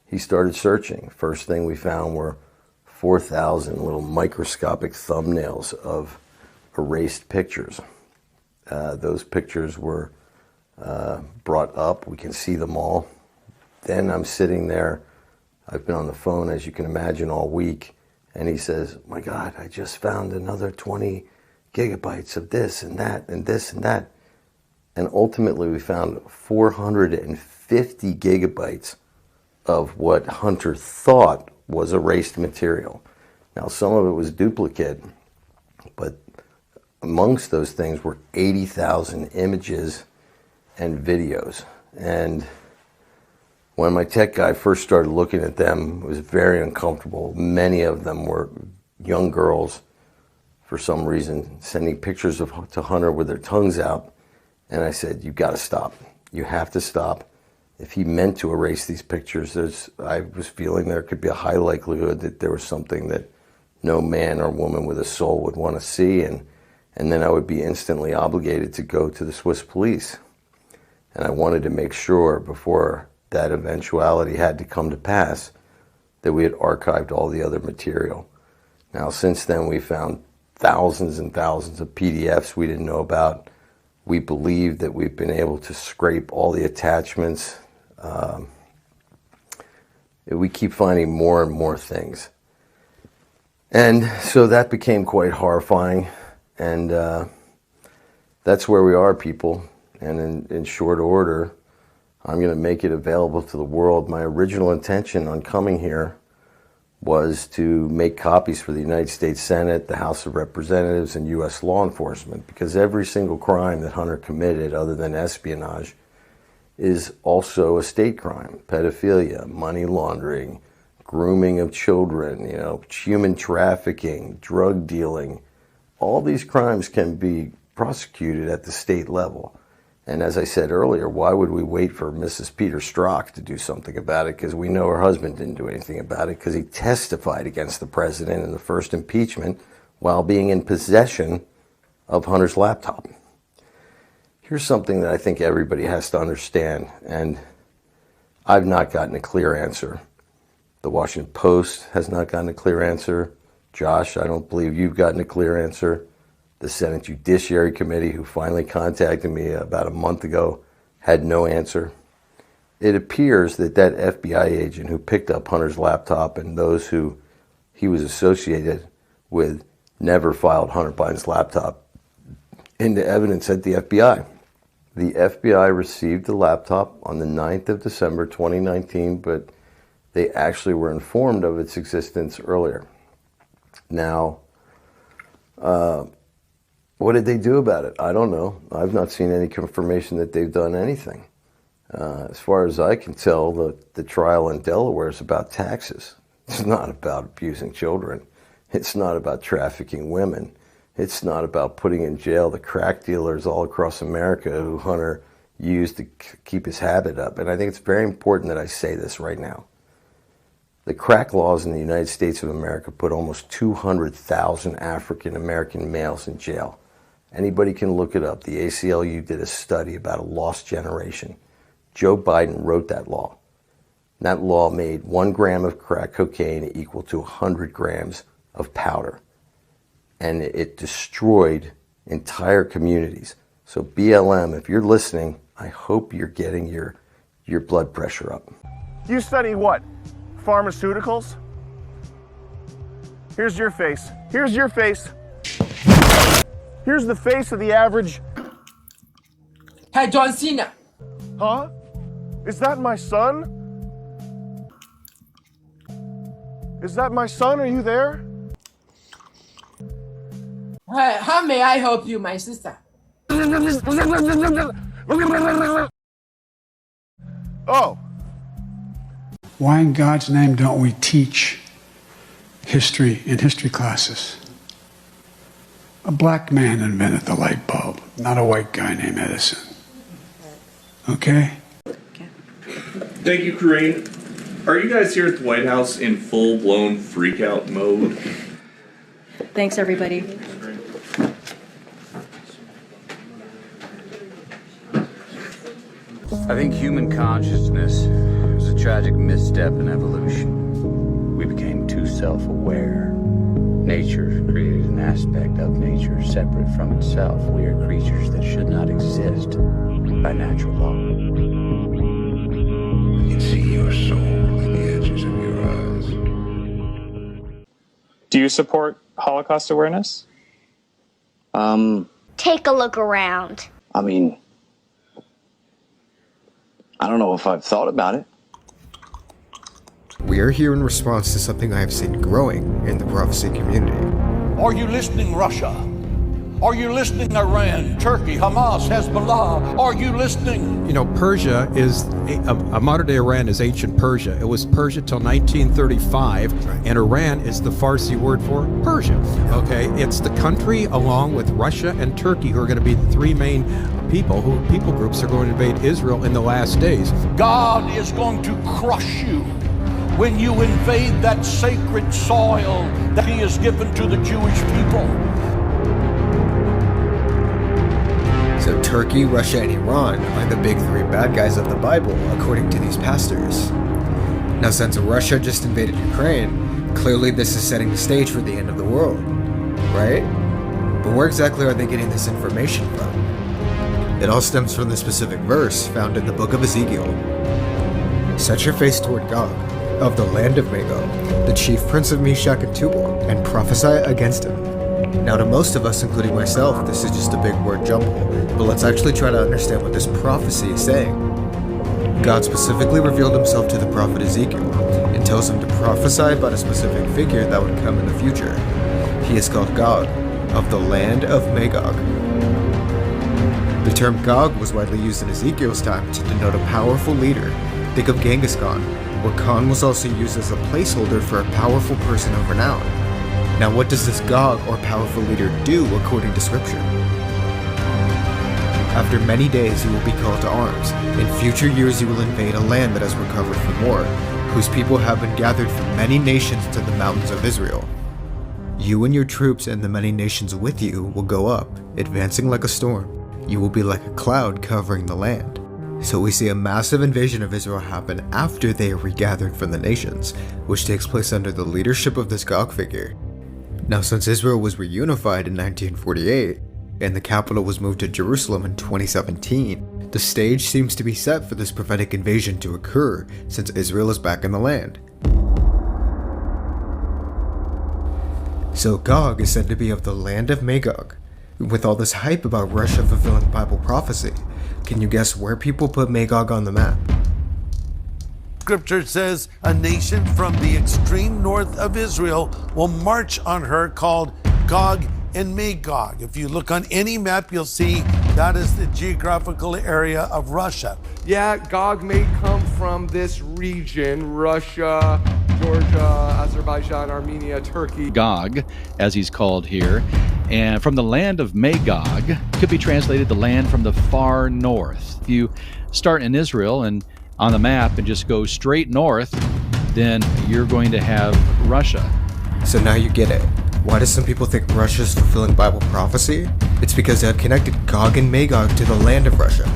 he started searching. First thing we found were 4,000 little microscopic thumbnails of erased pictures. Those pictures were brought up. We can see them all. Then I'm sitting there. I've been on the phone, as you can imagine, all week. And he says, my God, I just found another 20 gigabytes of this and that and this and that. And ultimately we found 450 gigabytes of what Hunter thought was erased material. Now, some of it was duplicate, but amongst those things were 80,000 images and videos. And when my tech guy first started looking at them, it was very uncomfortable. Many of them were young girls, for some reason, sending pictures to Hunter with their tongues out. And I said, you've got to stop. You have to stop. If he meant to erase these pictures, I was feeling there could be a high likelihood that there was something that no man or woman with a soul would want to see, and then I would be instantly obligated to go to the Swiss police. And I wanted to make sure before that eventuality had to come to pass that we had archived all the other material. Now, since then, we found thousands and thousands of PDFs we didn't know about. We believe that we've been able to scrape all the attachments. We keep finding more and more things. And so that became quite horrifying. And that's where we are, people. And in short order, I'm going to make it available to the world. My original intention on coming here was to make copies for the United States Senate, the House of Representatives, and U.S. law enforcement, because every single crime that Hunter committed, other than espionage, is also a state crime. Pedophilia, money laundering, grooming of children, human trafficking, drug dealing. All these crimes can be prosecuted at the state level. And as I said earlier, why would we wait for Mrs. Peter Strzok to do something about it? Because we know her husband didn't do anything about it, because he testified against the president in the first impeachment while being in possession of Hunter's laptop. Here's something that I think everybody has to understand, and I've not gotten a clear answer. The Washington Post has not gotten a clear answer. Josh, I don't believe you've gotten a clear answer. The Senate Judiciary Committee, who finally contacted me about a month ago, had no answer. It appears that that FBI agent who picked up Hunter's laptop and those who he was associated with never filed Hunter Biden's laptop into evidence at the FBI. The FBI received the laptop on the 9th of December 2019, but they actually were informed of its existence earlier. Now, what did they do about it? I don't know. I've not seen any confirmation that they've done anything. As far as I can tell, the trial in Delaware is about taxes. It's not about abusing children. It's not about trafficking women. It's not about putting in jail the crack dealers all across America who Hunter used to keep his habit up. And I think it's very important that I say this right now. The crack laws in the United States of America put almost 200,000 African American males in jail. Anybody can look it up. The ACLU did a study about a lost generation. Joe Biden wrote that law. That law made 1 gram of crack cocaine equal to 100 grams of powder. And it destroyed entire communities. So BLM, if you're listening, I hope you're getting your blood pressure up. You study what? Pharmaceuticals? Here's your face. Here's your face. Here's the face of the average. Hey, John Cena. Huh? Is that my son? Is that my son? Are you there? Hey, how may I help you, my sister? Oh. Why in God's name don't we teach history in history classes? A black man invented the light bulb, not a white guy named Edison. Okay? Thank you, Corinne. Are you guys here at the White House in full-blown freak-out mode? Thanks, everybody. I think human consciousness was a tragic misstep in evolution. We became too self-aware. Nature created an aspect of nature separate from itself. We are creatures that should not exist by natural law. I can see your soul in the edges of your eyes. Do you support Holocaust awareness? Take a look around. I mean, I don't know if I've thought about it. We are here in response to something I have seen growing in the prophecy community. Are you listening, Russia? Are you listening, Iran, Turkey, Hamas, Hezbollah? Are you listening? You know, Persia is, a modern-day Iran is ancient Persia. It was Persia till 1935, and Iran is the Farsi word for Persia. Okay, it's the country along with Russia and Turkey who are going to be the three main people groups are going to invade Israel in the last days. God is going to crush you when you invade that sacred soil that He has given to the Jewish people. So Turkey, Russia, and Iran are the big three bad guys of the Bible, according to these pastors. Now, since Russia just invaded Ukraine, clearly this is setting the stage for the end of the world, right? But where exactly are they getting this information from? It all stems from the specific verse found in the book of Ezekiel. Set your face toward Gog, of the land of Magog, the chief prince of Meshach and Tubal, and prophesy against him. Now, to most of us, including myself, this is just a big word jumble, but let's actually try to understand what this prophecy is saying. God specifically revealed himself to the prophet Ezekiel and tells him to prophesy about a specific figure that would come in the future. He is called Gog, of the land of Magog. The term Gog was widely used in Ezekiel's time to denote a powerful leader. Think of Genghis Khan, where Khan was also used as a placeholder for a powerful person of renown. Now, what does this Gog or powerful leader do according to scripture? After many days you will be called to arms. In future years you will invade a land that has recovered from war, whose people have been gathered from many nations to the mountains of Israel. You and your troops and the many nations with you will go up, advancing like a storm. You will be like a cloud covering the land. So we see a massive invasion of Israel happen after they are regathered from the nations, which takes place under the leadership of this Gog figure. Now, since Israel was reunified in 1948, and the capital was moved to Jerusalem in 2017, the stage seems to be set for this prophetic invasion to occur, since Israel is back in the land. So Gog is said to be of the land of Magog. With all this hype about Russia fulfilling Bible prophecy, can you guess where people put Magog on the map? Scripture says a nation from the extreme north of Israel will march on her, called Gog and Magog. If you look on any map, you'll see that is the geographical area of Russia. Yeah, Gog may come from this region, Russia, Georgia, Azerbaijan, Armenia, Turkey. Gog, as he's called here, and from the land of Magog, could be translated the land from the far north. If you start in Israel and on the map and just go straight north, then you're going to have Russia. So now you get it. Why do some people think Russia is fulfilling Bible prophecy? It's because they have connected Gog and Magog to the land of Russia.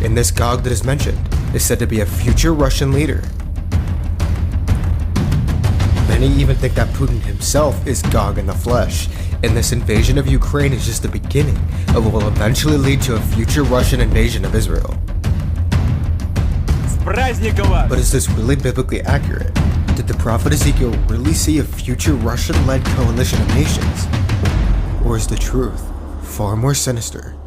And this Gog that is mentioned is said to be a future Russian leader. Many even think that Putin himself is Gog in the flesh, and this invasion of Ukraine is just the beginning of what will eventually lead to a future Russian invasion of Israel. But is this really biblically accurate? Did the prophet Ezekiel really see a future Russian-led coalition of nations? Or is the truth far more sinister?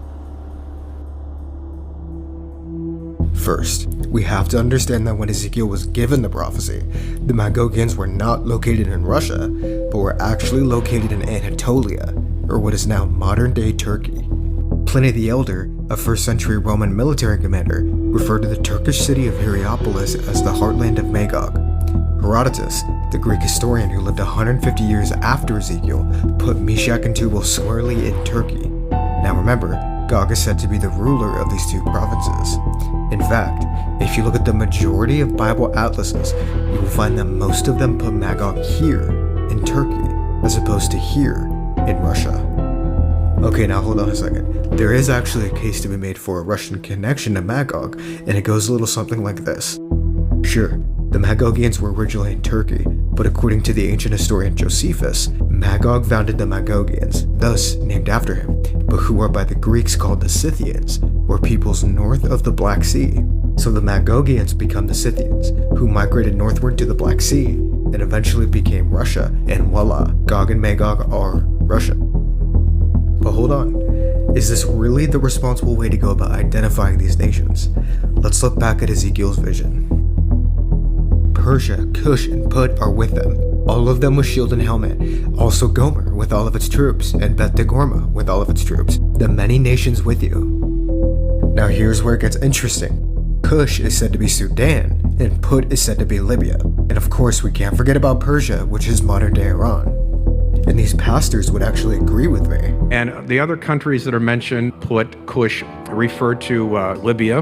First, we have to understand that when Ezekiel was given the prophecy, the Magogians were not located in Russia, but were actually located in Anatolia, or what is now modern-day Turkey. Pliny the Elder, a 1st century Roman military commander, referred to the Turkish city of Hierapolis as the heartland of Magog. Herodotus, the Greek historian who lived 150 years after Ezekiel, put Meshach and Tubal squarely in Turkey. Now remember, Gog is said to be the ruler of these two provinces. In fact, If you look at the majority of Bible atlases, you will find that most of them put Magog here in Turkey, as opposed to here in Russia. Okay, now hold on a second. There is actually a case to be made for a Russian connection to Magog, and it goes a little something like this. Sure, the Magogians were originally in Turkey, but according to the ancient historian Josephus, Magog founded the Magogians, thus named after him, but who are by the Greeks called the Scythians, or peoples north of the Black Sea. So the Magogians become the Scythians, who migrated northward to the Black Sea, and eventually became Russia, and voila, Gog and Magog are Russian. But hold on, is this really the responsible way to go about identifying these nations? Let's look back at Ezekiel's vision. Persia, Cush, and Put are with them, all of them with shield and helmet, also Gomer with all of its troops, and Beth Dagorma with all of its troops, the many nations with you. Now here's where it gets interesting. Cush is said to be Sudan, and Put is said to be Libya. And of course we can't forget about Persia, which is modern-day Iran. And these pastors would actually agree with me. And the other countries that are mentioned, Put, Cush, refer to Libya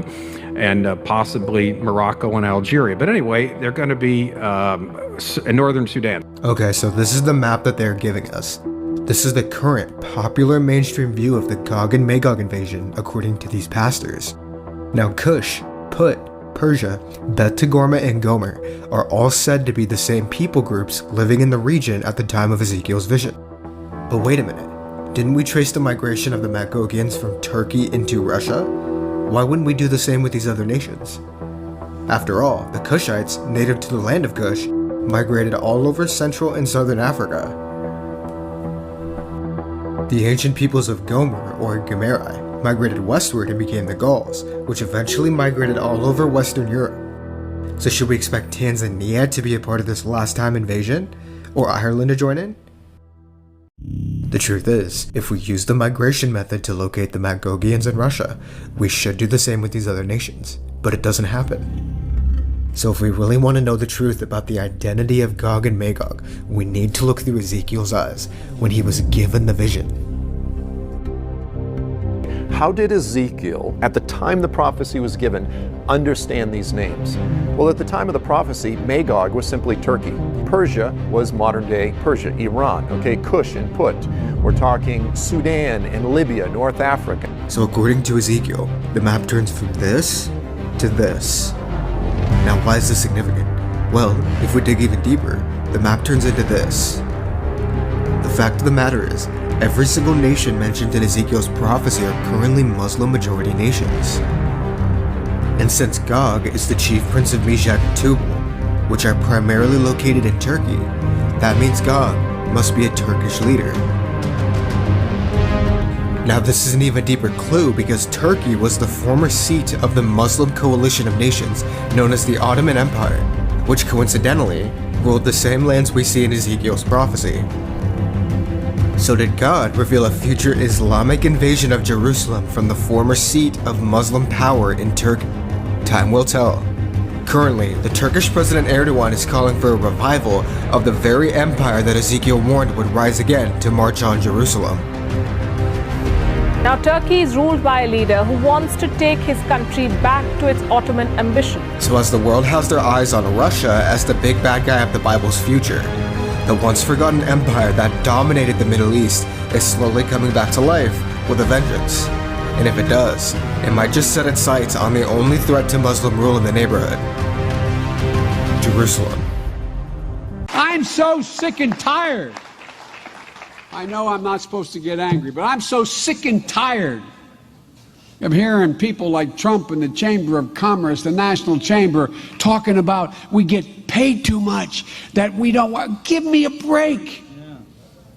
and possibly Morocco and Algeria. But anyway, they're going to be in northern Sudan. Okay, so this is the map that they're giving us. This is the current popular mainstream view of the Gog and Magog invasion, according to these pastors. Now Cush, Put, Persia, Beth Dagorma, and Gomer are all said to be the same people groups living in the region at the time of Ezekiel's vision. But wait a minute, didn't we trace the migration of the Magogians from Turkey into Russia? Why wouldn't we do the same with these other nations? After all, the Cushites, native to the land of Cush, migrated all over Central and Southern Africa. The ancient peoples of Gomer, or Gomeri, migrated westward and became the Gauls, which eventually migrated all over Western Europe. So should we expect Tanzania to be a part of this last time invasion? Or Ireland to join in? The truth is, if we use the migration method to locate the Magogians in Russia, we should do the same with these other nations, but it doesn't happen. So if we really want to know the truth about the identity of Gog and Magog, we need to look through Ezekiel's eyes when he was given the vision. How did Ezekiel, at the time the prophecy was given, understand these names? Well, at the time of the prophecy, Magog was simply Turkey. Persia was modern-day Persia, Iran, okay, Cush and Put. We're talking Sudan and Libya, North Africa. So according to Ezekiel, the map turns from this to this. Now why is this significant? Well, if we dig even deeper, the map turns into this. The fact of the matter is, every single nation mentioned in Ezekiel's prophecy are currently Muslim-majority nations. And since Gog is the chief prince of Meshech and Tubal, which are primarily located in Turkey, that means Gog must be a Turkish leader. Now this is an even deeper clue because Turkey was the former seat of the Muslim coalition of nations known as the Ottoman Empire, which coincidentally ruled the same lands we see in Ezekiel's prophecy. So did God reveal a future Islamic invasion of Jerusalem from the former seat of Muslim power in Turkey? Time will tell. Currently, the Turkish President Erdogan is calling for a revival of the very empire that Ezekiel warned would rise again to march on Jerusalem. Now, Turkey is ruled by a leader who wants to take his country back to its Ottoman ambition. So as the world has their eyes on Russia as the big bad guy of the Bible's future, the once forgotten empire that dominated the Middle East is slowly coming back to life with a vengeance. And if it does, it might just set its sights on the only threat to Muslim rule in the neighborhood: Jerusalem. I'm so sick and tired. I know I'm not supposed to get angry, but I'm so sick and tired of hearing people like Trump in the Chamber of Commerce, the National Chamber, talking about we get paid too much, that we don't want. Give me a break.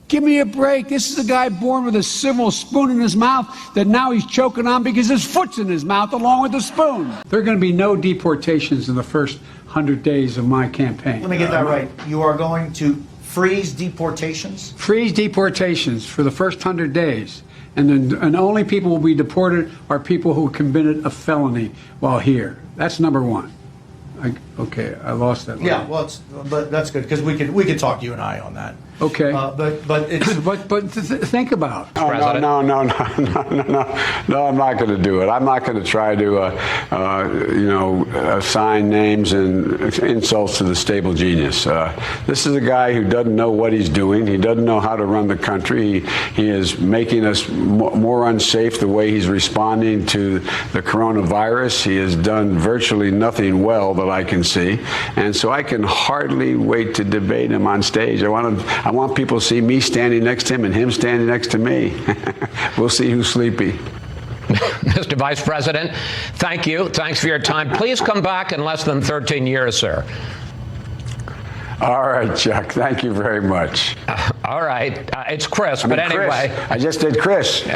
Give me a break. This is a guy born with a silver spoon in his mouth that now he's choking on because his foot's in his mouth along with the spoon. There are going to be no deportations in the first 100 days of my campaign. Let me get that right. You are going to freeze deportations? Freeze deportations for the first 100 days. And only people will be deported are people who committed a felony while here. That's number one. Okay, I lost that. Yeah, well, but that's good because we could talk you and I on that. Okay. But it's think about. Oh, no, I'm not going to do it. I'm not going to try to, assign names and insults to the stable genius. This is a guy who doesn't know what he's doing. He doesn't know how to run the country. He is making us more unsafe the way he's responding to the coronavirus. He has done virtually nothing well that I can see, and so I can hardly wait to debate him on stage. I want people to see me standing next to him and him standing next to me. We'll see who's sleepy. Mr. Vice President, thank you. Thanks for your time. Please come back in less than 13 years, sir. All right, Chuck. Thank you very much. All right. It's Chris, but anyway. Chris. I just did Chris.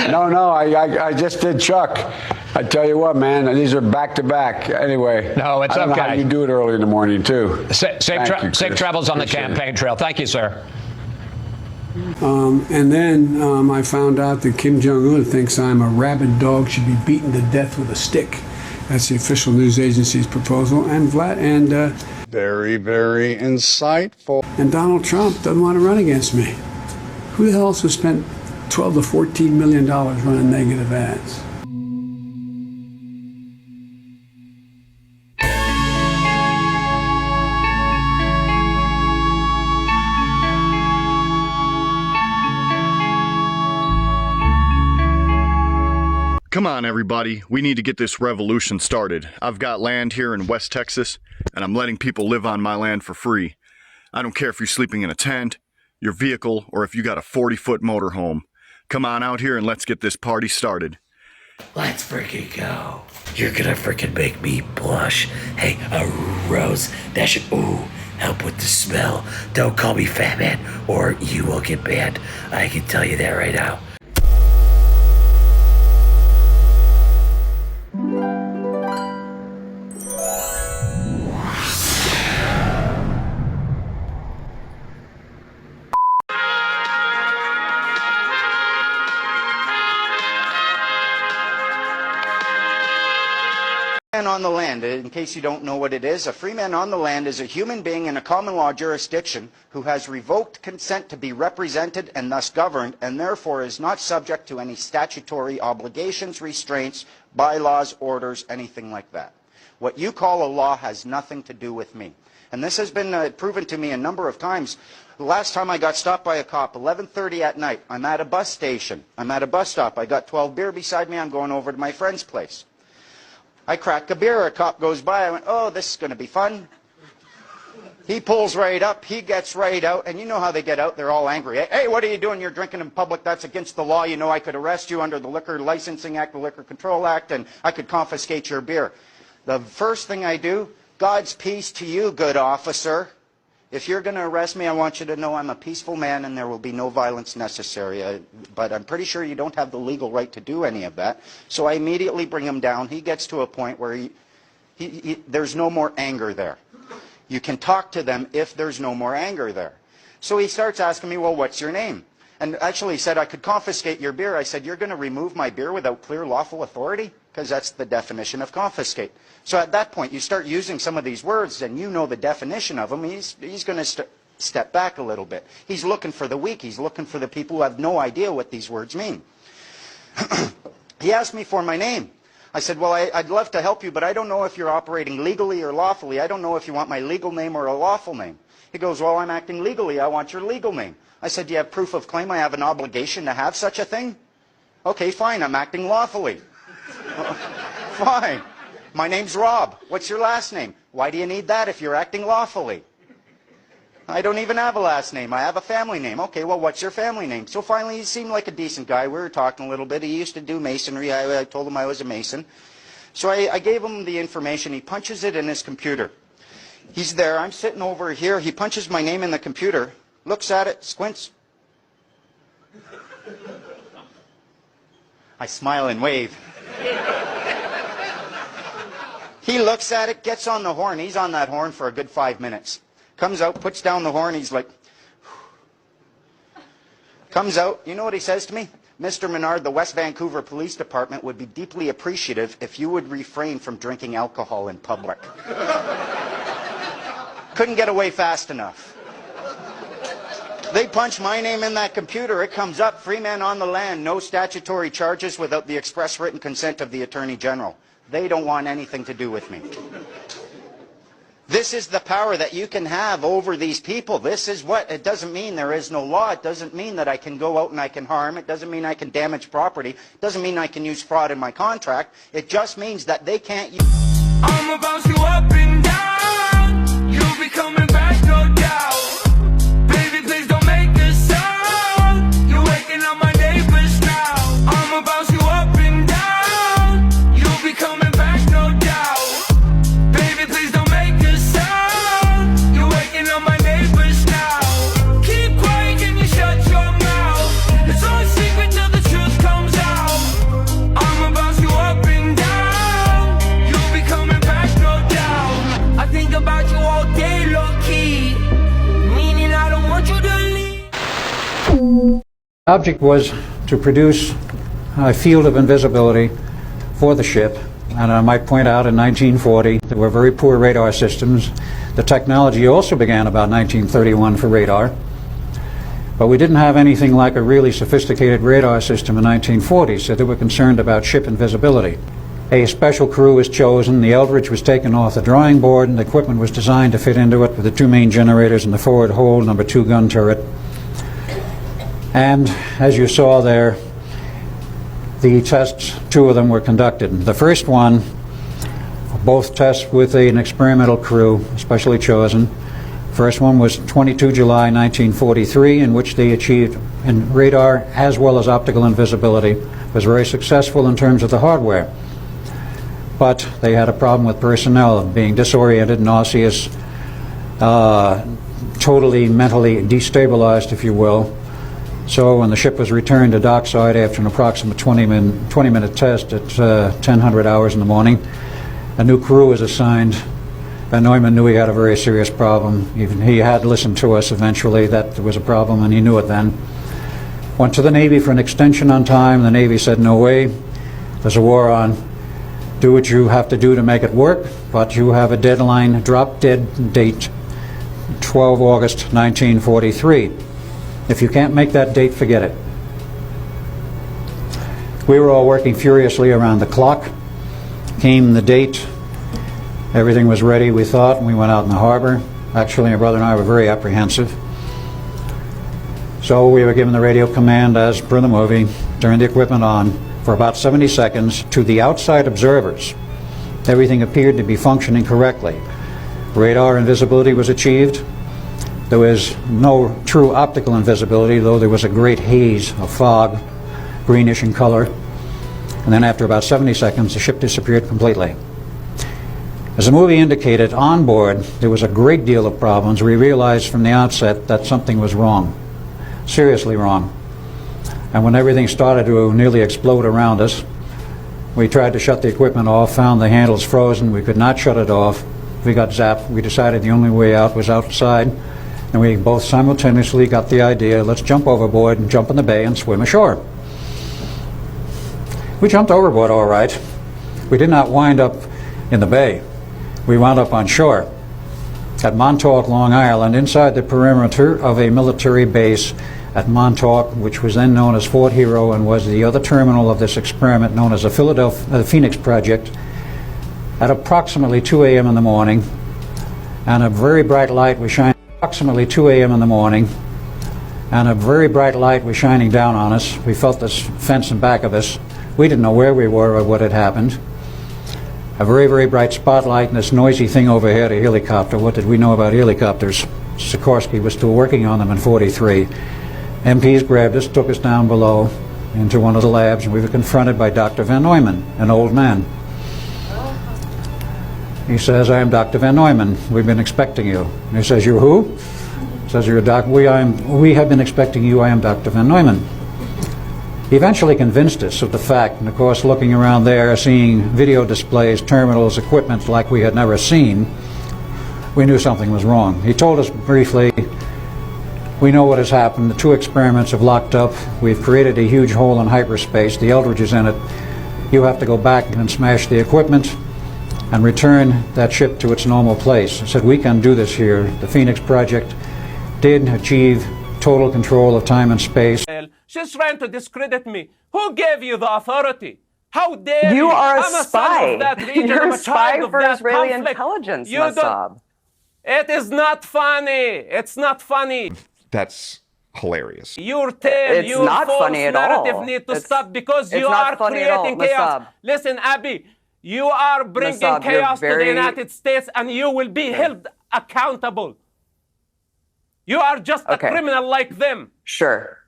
No, I just did Chuck. I tell you what, man, these are back to back. Anyway. No, it's okay. I don't know how you do it early in the morning, too. Safe travels on the campaign trail. Thank you, sir. And then I found out that Kim Jong-un thinks I'm a rabid dog should be beaten to death with a stick. That's the official news agency's proposal. And very, very insightful. And Donald Trump doesn't want to run against me. Who the hell else has spent $12 to $14 million running negative ads? Come on, everybody. We need to get this revolution started. I've got land here in West Texas, and I'm letting people live on my land for free. I don't care if you're sleeping in a tent, your vehicle, or if you got a 40-foot motorhome. Come on out here and let's get this party started. Let's freaking go. You're gonna freaking make me blush. Hey, a rose that should, help with the smell. Don't call me fat man or you will get banned. I can tell you that right now. Man on the land, in case you don't know what it is, a free man on the land is a human being in a common law jurisdiction who has revoked consent to be represented and thus governed, and therefore is not subject to any statutory obligations, restraints, bylaws, orders, anything like that. What you call a law has nothing to do with me. And this has been proven to me a number of times. The last time I got stopped by a cop, 11:30 at night, I'm at a bus station. I'm at a bus stop. I got 12 beer beside me. I'm going over to my friend's place. I crack a beer, a cop goes by, I went, oh, this is going to be fun. He pulls right up, he gets right out, and you know how they get out, they're all angry. Hey, what are you doing? You're drinking in public, that's against the law. You know I could arrest you under the Liquor Licensing Act, the Liquor Control Act, and I could confiscate your beer. The first thing I do, God's peace to you, good officer. If you're going to arrest me, I want you to know I'm a peaceful man and there will be no violence necessary. But I'm pretty sure you don't have the legal right to do any of that. So I immediately bring him down. He gets to a point where there's no more anger there. You can talk to them if there's no more anger there. So he starts asking me, well, what's your name? And actually he said, I could confiscate your beer. I said, you're going to remove my beer without clear lawful authority? Because that's the definition of confiscate. So at that point, you start using some of these words, and you know the definition of them. He's going to step back a little bit. He's looking for the weak. He's looking for the people who have no idea what these words mean. He asked me for my name. I said, well, I'd love to help you, but I don't know if you're operating legally or lawfully. I don't know if you want my legal name or a lawful name. He goes, well, I'm acting legally. I want your legal name. I said, do you have proof of claim? I have an obligation to have such a thing? Okay, fine. I'm acting lawfully. Fine. My name's Rob. What's your last name? Why do you need that if you're acting lawfully? I don't even have a last name. I have a family name. Okay, well, what's your family name? So finally, he seemed like a decent guy. We were talking a little bit. He used to do masonry. I told him I was a mason. So I gave him the information. He punches it in his computer. He's there. I'm sitting over here. He punches my name in the computer, looks at it, squints. I smile and wave. He looks at it, gets on the horn. He's on that horn for a good 5 minutes. Comes out, puts down the horn. He's like, comes out. You know what he says to me? Mr. Menard, the West Vancouver Police Department would be deeply appreciative if you would refrain from drinking alcohol in public. Couldn't get away fast enough. They punch my name in that computer, it comes up, free man on the land, no statutory charges without the express written consent of the Attorney General. They don't want anything to do with me. This is the power that you can have over these people. This is what, it doesn't mean there is no law. It doesn't mean that I can go out and I can harm. It doesn't mean I can damage property. It doesn't mean I can use fraud in my contract. It just means that they can't use... I'm about you up and down. You'll be coming back, no doubt. Baby, please don't make a sound. You're waking up my neighbors now. I'm about you up and down. You'll be coming back, no doubt. Baby, please don't make a sound. You're waking up my neighbors now. Keep quiet, can you shut your mouth? It's all a secret till the truth comes out. I'm about you up and down. You'll be coming back, no doubt. I think about you all day, low-key. Meaning I don't want you to leave. The object was to produce a field of invisibility for the ship. And I might point out in 1940 there were very poor radar systems. The technology also began about 1931 for radar. But we didn't have anything like a really sophisticated radar system in 1940, so they were concerned about ship invisibility. A special crew was chosen, the Eldridge was taken off the drawing board, and the equipment was designed to fit into it with the two main generators in the forward hold, number 2 gun turret. And as you saw there, the tests, 2 of them were conducted. The first one, both tests with an experimental crew, specially chosen. First one was 22 July 1943, in which they achieved in radar as well as optical invisibility. It was very successful in terms of the hardware. But they had a problem with personnel, being disoriented, nauseous, totally mentally destabilized, if you will. So when the ship was returned to dockside after an approximate 20-minute test at 1000 hours in the morning, a new crew was assigned. Van Neumann knew he had a very serious problem. Even he had listened to us eventually that there was a problem, and he knew it then. Went to the Navy for an extension on time. The Navy said, no way, there's a war on. Do what you have to do to make it work, but you have a deadline, drop-dead date, 12 August 1943. If you can't make that date, forget it. We were all working furiously around the clock. Came the date. Everything was ready, we thought, and we went out in the harbor. Actually, my brother and I were very apprehensive. So we were given the radio command, as per the movie, turn the equipment on for about 70 seconds. To the outside observers, everything appeared to be functioning correctly. Radar invisibility was achieved. There was no true optical invisibility, though there was a great haze of fog, greenish in color. And then after about 70 seconds, the ship disappeared completely. As the movie indicated, on board, there was a great deal of problems. We realized from the outset that something was wrong, seriously wrong. And when everything started to nearly explode around us, we tried to shut the equipment off, found the handles frozen. We could not shut it off. We got zapped. We decided the only way out was outside. And we both simultaneously got the idea, let's jump overboard and jump in the bay and swim ashore. We jumped overboard all right. We did not wind up in the bay. We wound up on shore at Montauk, Long Island, inside the perimeter of a military base at Montauk, which was then known as Fort Hero and was the other terminal of this experiment known as the Phoenix Project, at approximately 2 a.m. in the morning. And a very bright light was shining approximately 2 a.m. in the morning, and a very bright light was shining down on us. We felt this fence in back of us. We didn't know where we were or what had happened. A very, very bright spotlight and this noisy thing overhead, a helicopter. What did we know about helicopters? Sikorsky was still working on them in '43. MPs grabbed us, took us down below into one of the labs, and we were confronted by Dr. Van Neumann, an old man. He says, I am Dr. Van Neumann. We've been expecting you. And he says, you're who? He says, you're a doc. We have been expecting you. I am Dr. Van Neumann. He eventually convinced us of the fact, and of course looking around there, seeing video displays, terminals, equipment like we had never seen, we knew something was wrong. He told us briefly, we know what has happened. The 2 experiments have locked up. We've created a huge hole in hyperspace. The Eldridge is in it. You have to go back and smash the equipment. and return that ship to its normal place. I said, we can do this here. The Phoenix Project did achieve total control of time and space. She's trying to discredit me. Who gave you the authority? How dare you? You are a I'm spy. Son of that region. You're I'm a spy child for of that Israeli conflict. intelligence, You Massab. It is not funny. It's not funny. That's hilarious. Your tale, It's your not false funny at narrative all. need to It's- stop because it's you not are funny at all, creating chaos. Massab. Listen, Abby, you are bringing Massab, you're chaos to the very- United States and you will be held accountable. You are just a criminal like them. Sure.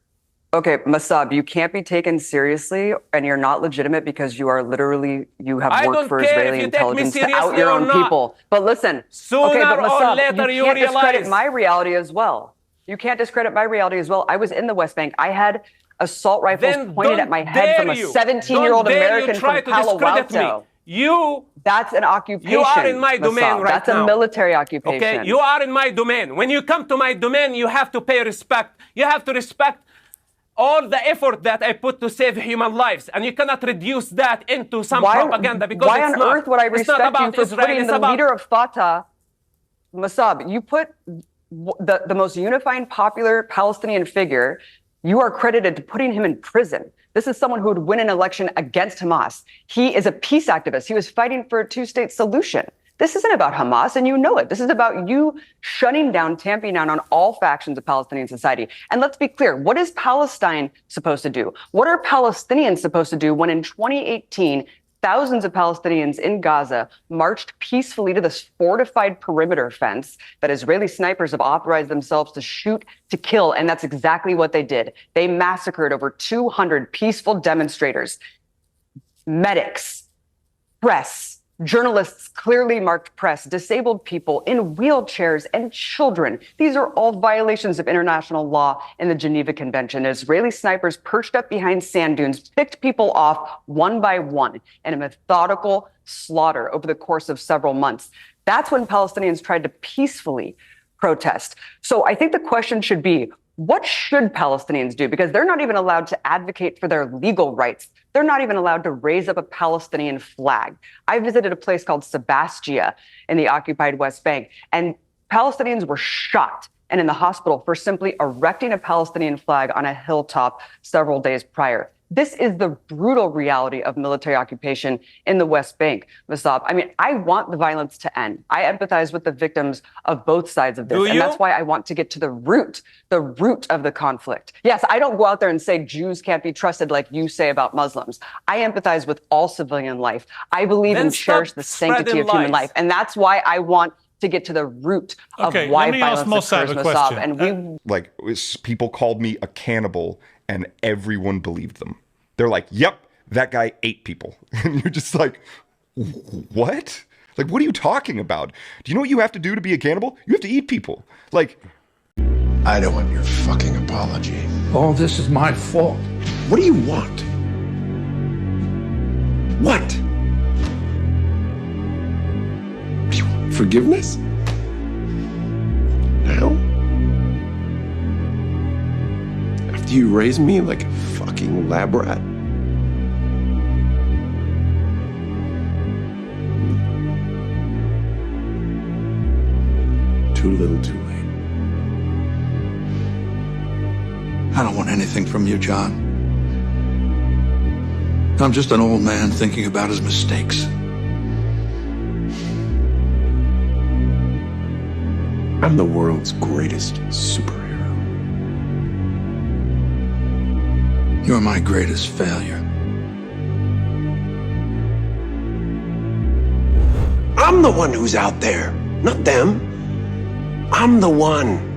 Okay, Massab, you can't be taken seriously, and you're not legitimate because you are literally, you have I worked don't for care Israeli if you take me intelligence to out seriously your or own not. people. But listen, Sooner okay, but or Massab, later you you can't discredit realize- my reality as well. You can't discredit my reality as well. I was in the West Bank. I had assault rifles Then pointed don't at my head from a dare you. 17-year-old Don't dare you American try from to Palo discredit me. Alto. That's an occupation. You are in my domain Massab. right That's now. a military occupation. Okay, you are in my domain. When you come to my domain, you have to pay respect. You have to respect all the effort that I put to save human lives, and you cannot reduce that into some propaganda because why it's on not. earth would I It's not respect you about for Israel. putting It's the about leader of Fatah, Massab? You put the most unifying, popular Palestinian figure. You are credited to putting him in prison. This is someone who would win an election against Hamas. He is a peace activist. He was fighting for a two-state solution. This isn't about Hamas, and you know it. This is about you shutting down, tamping down on all factions of Palestinian society. And let's be clear, what is Palestine supposed to do? What are Palestinians supposed to do when in 2018, thousands of Palestinians in Gaza marched peacefully to this fortified perimeter fence that Israeli snipers have authorized themselves to shoot to kill? And that's exactly what they did. They massacred over 200 peaceful demonstrators, medics, press, journalists, clearly marked press, disabled people in wheelchairs, and children. These are all violations of international law and the Geneva Convention. Israeli snipers perched up behind sand dunes picked people off one by one in a methodical slaughter over the course of several months. That's when Palestinians tried to peacefully protest. So I think the question should be, what should Palestinians do? Because they're not even allowed to advocate for their legal rights. They're not even allowed to raise up a Palestinian flag. I visited a place called Sebastia in the occupied West Bank, and Palestinians were shot and in the hospital for simply erecting a Palestinian flag on a hilltop several days prior. This is the brutal reality of military occupation in the West Bank, Massab. I mean, I want the violence to end. I empathize with the victims of both sides of this. And that's why I want to get to the root of the conflict. Yes, I don't go out there and say Jews can't be trusted like you say about Muslims. I empathize with all civilian life. I believe and cherish the sanctity of human life. And that's why I want to get to the root of why violence occurs, Massab. And people called me a cannibal, and everyone believed them. They're like, yep, that guy ate people. And you're just like, what? Like, what are you talking about? Do you know what you have to do to be a cannibal? You have to eat people. Like, I don't want your fucking apology. All this is my fault. What do you want? What? Do you want forgiveness? Now? After you raised me like a fucking lab rat? Too little, too late. I don't want anything from you, John. I'm just an old man thinking about his mistakes. I'm the world's greatest superhero. You're my greatest failure. I'm the one who's out there, not them. I'm the one.